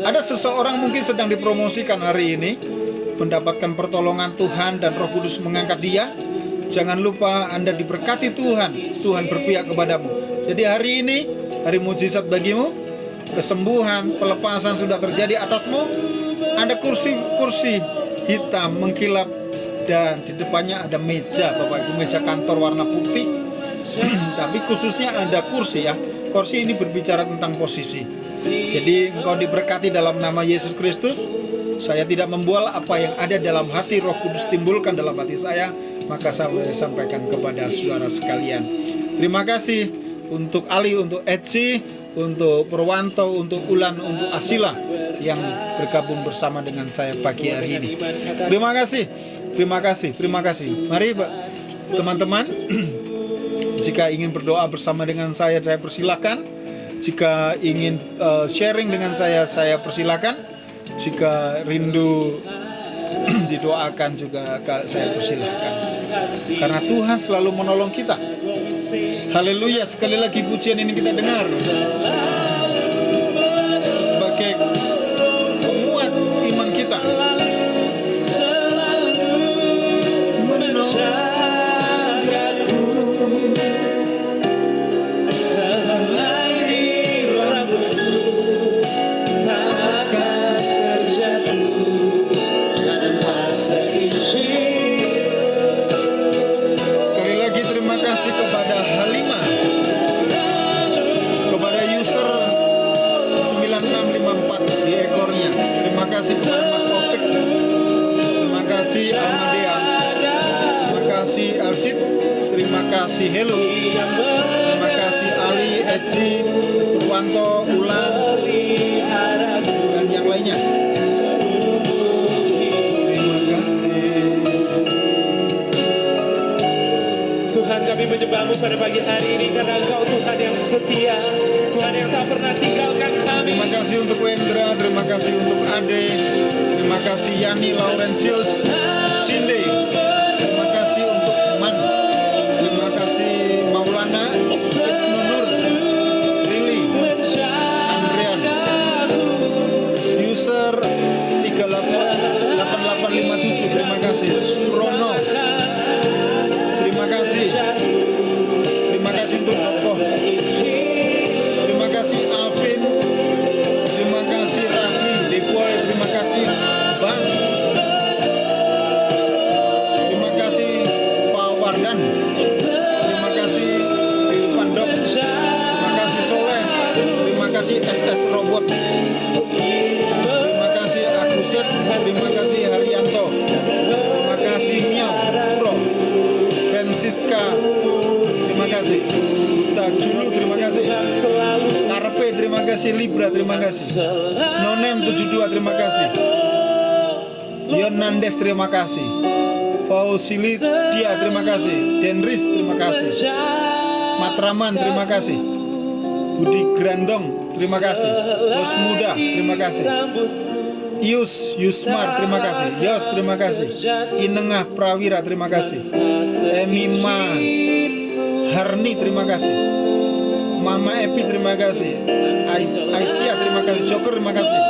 ada seseorang mungkin sedang dipromosikan hari ini, mendapatkan pertolongan Tuhan dan Roh Kudus mengangkat dia. Jangan lupa Anda diberkati Tuhan berpihak kepadamu. Jadi hari ini hari mujizat bagimu, kesembuhan, pelepasan sudah terjadi atasmu. Ada kursi hitam mengkilap, dan di depannya ada meja Bapak Ibu, meja kantor warna putih. Tapi khususnya ada kursi ya. Kursi ini berbicara tentang posisi. Jadi engkau diberkati dalam nama Yesus Kristus. Saya tidak membual apa yang ada dalam hati Roh Kudus timbulkan dalam hati saya, maka saya sampaikan kepada saudara sekalian. Terima kasih untuk Ali, untuk Etsy, untuk Purwanto, untuk Ulan, untuk Asila yang bergabung bersama dengan saya pagi hari ini. Terima kasih. Mari teman-teman, jika ingin berdoa bersama dengan saya persilakan. Jika ingin sharing dengan saya persilakan. Jika rindu didoakan juga saya persilakan. Karena Tuhan selalu menolong kita. Haleluya, sekali lagi pujian ini kita dengar sebagai penguat iman kita. Terima kasih Hello, terima kasih Ali, Etsy, Purwanto, Ulan, dan yang lainnya. Terima kasih Tuhan, kami menyembah-Mu pada pagi hari ini karena Engkau Tuhan yang setia. kasih untuk Wendra, terima kasih untuk Ade, terima kasih Yani Laurentius, Cindy, terima kasih untuk Man, terima kasih Maulana, Ibnu Nur, Lili, Andrian, user 38857, terima kasih Surono, terima kasih untuk Tokoh, terima kasih Alvin, terima kasih Raffi, Depoy, terima kasih Bang, terima kasih Fawardan, terima kasih Irfan Dok, terima kasih Soleh, terima kasih SS Robot, terima kasih Akuset, terima kasih Haryanto, terima kasih Miao Puro, Francisca, terima kasih Buta Julu, terima kasih Karpe, terima kasih Libra, terima kasih Nonem 72, terima kasih Yonandes, terima kasih Fausili Dia, terima kasih Denris, terima kasih Matraman, terima kasih Budi Grandong, terima kasih Bos Muda, terima kasih Yusmar, terima kasih Yos, terima kasih Inengah Prawira, terima kasih Emima Harni, terima kasih Mama Epi, terima kasih Aisyah, terima kasih Joker, terima kasih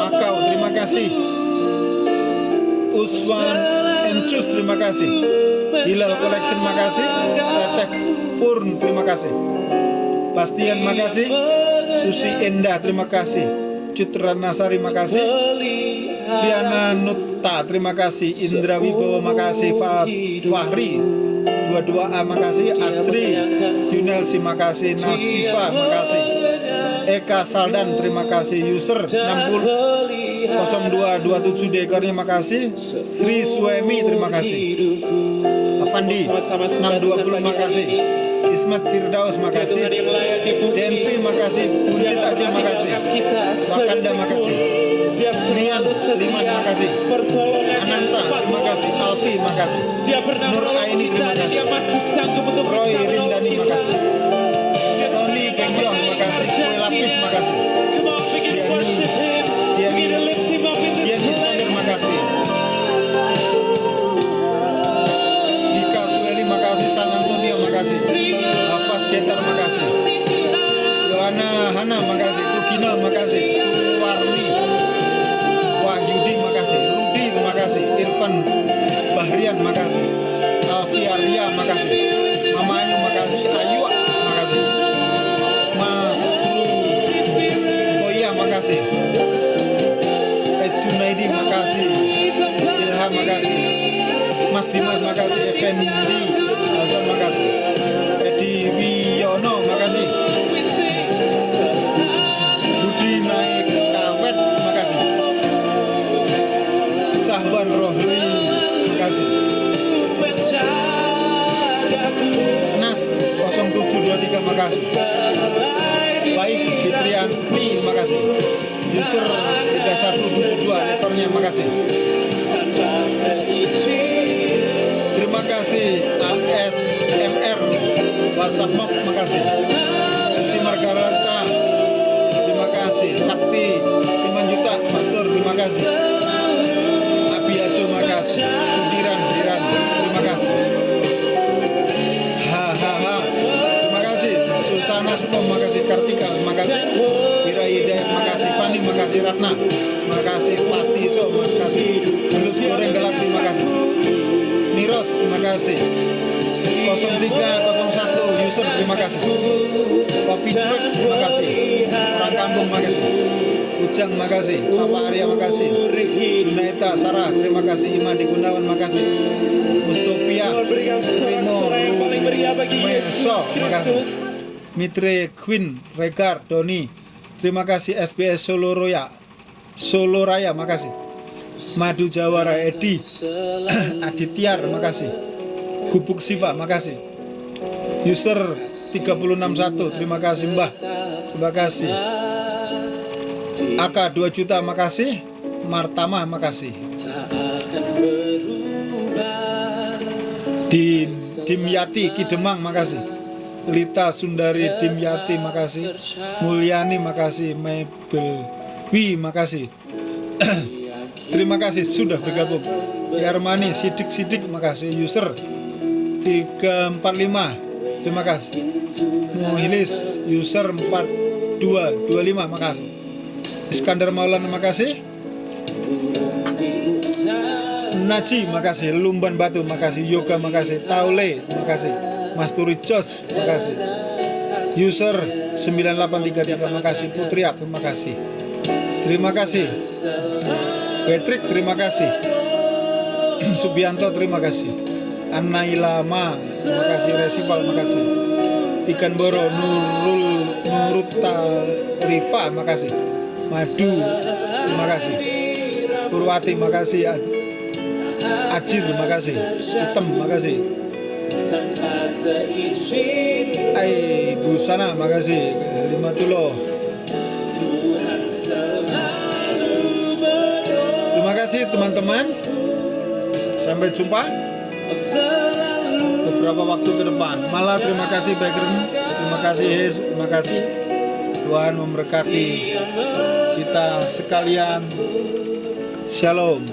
Makau, terima kasih Usman Encus, terima kasih Hilal Collection, terima kasih Teteh Purn, terima kasih Bastian, terima kasih Susi Endah, terima kasih Citra Nasari, terima kasih Viana Nutta, terima kasih Indra Wibowo, terima kasih Fahri 22A, makasih Astri Yunelsi, makasih Nasifa, makasih Eka Saldan, terima kasih user 600227 dekornya, makasih Sri Suemi, terima kasih Avandi 620, makasih Ismet Firdaus, makasih Denvi, makasih Buncit aja, makasih Wakanda, makasih Nian Liman, makasih Ananta, terima kasih Alfi, makasih Nur Aini, terima kasih Roy Rindani, makasih Tony Bengyong, makasih Kue Lapis, makasih Dian Iskandar, makasih Dika Sueli, makasih San Antonio, makasih Hafaz Getar, makasih Yohana Hana, makasih Tugino, makasih Suwarni Wahyudi, makasih Rudi, terima kasih Irfan Bahrian, makasih Alfiaria, makasih Mama Ayu, makasih Ayu, makasih Mas Koya, makasih Junaidi, makasih Ilham, makasih Mas Dimas, makasih Effendi Hasan, makasih Edi Wiono, makasih Budi Naik Kawet, makasih Sahwan Rohli, makasih Nas 0723, makasih Baik Fitrianti, makasih user 3172 ekornya, makasih terima kasih ASMR WhatsApp Mok, makasih Susi Margarata, terima kasih Sakti Simanjuta Pastor, terima kasih Abi Ajo, makasih Sudiran Diran, terima kasih Hahaha, terima kasih Susana Stom, makasih Kartika, makasih Wira Hidayat, makasih Fani, makasih Ratna, makasih Pasti Iso, makasih Belut Goreng Galaksi, makasih Niros, terima kasih 0301 user, terima kasih Kopi Cuek, terima kasih Orang Kampung, makasih Ujang, makasih Papa Arya, makasih Junaita Sarah, terima kasih Imadi Gunawan, makasih Mustopia Primo Meso, makasih Mitre Queen Regar Doni, terima kasih SBS Solo Raya, makasih Madu Jawara Edi Adityar, makasih Gubuk Siva, makasih user 3061, terima kasih Mbah, terima kasih AK 2 juta, makasih Martama, makasih Dimyati Kidemang, makasih Lita Sundari Dimyati, makasih. Mulyani, makasih. Mabel Wi, makasih. Terima kasih sudah bergabung. Yarmani, Sidik, makasih. User 345, terima kasih. Muhilis, user 4225, makasih. Iskandar Maulana, makasih. Naci, makasih. Lumban Batu, makasih. Yoga, makasih. Taule, makasih. Masturi Jos, makasih. User 9833, makasih. Putri aku, makasih. Terima kasih. Patrick, terima kasih. Subianto, terima kasih. Anailama, terima kasih. Resival, makasih. Ikan Boro, Nuruta Rifa, makasih. Madu, terima kasih. Purwati, makasih. Ajir, makasih. Hitam, makasih. Busana, makasih. Limatullah. Terima kasih teman-teman. Sampai jumpa beberapa waktu ke depan. Malah terima kasih Background. Terima kasih Hez. Terima kasih. Tuhan memberkati kita sekalian. Shalom.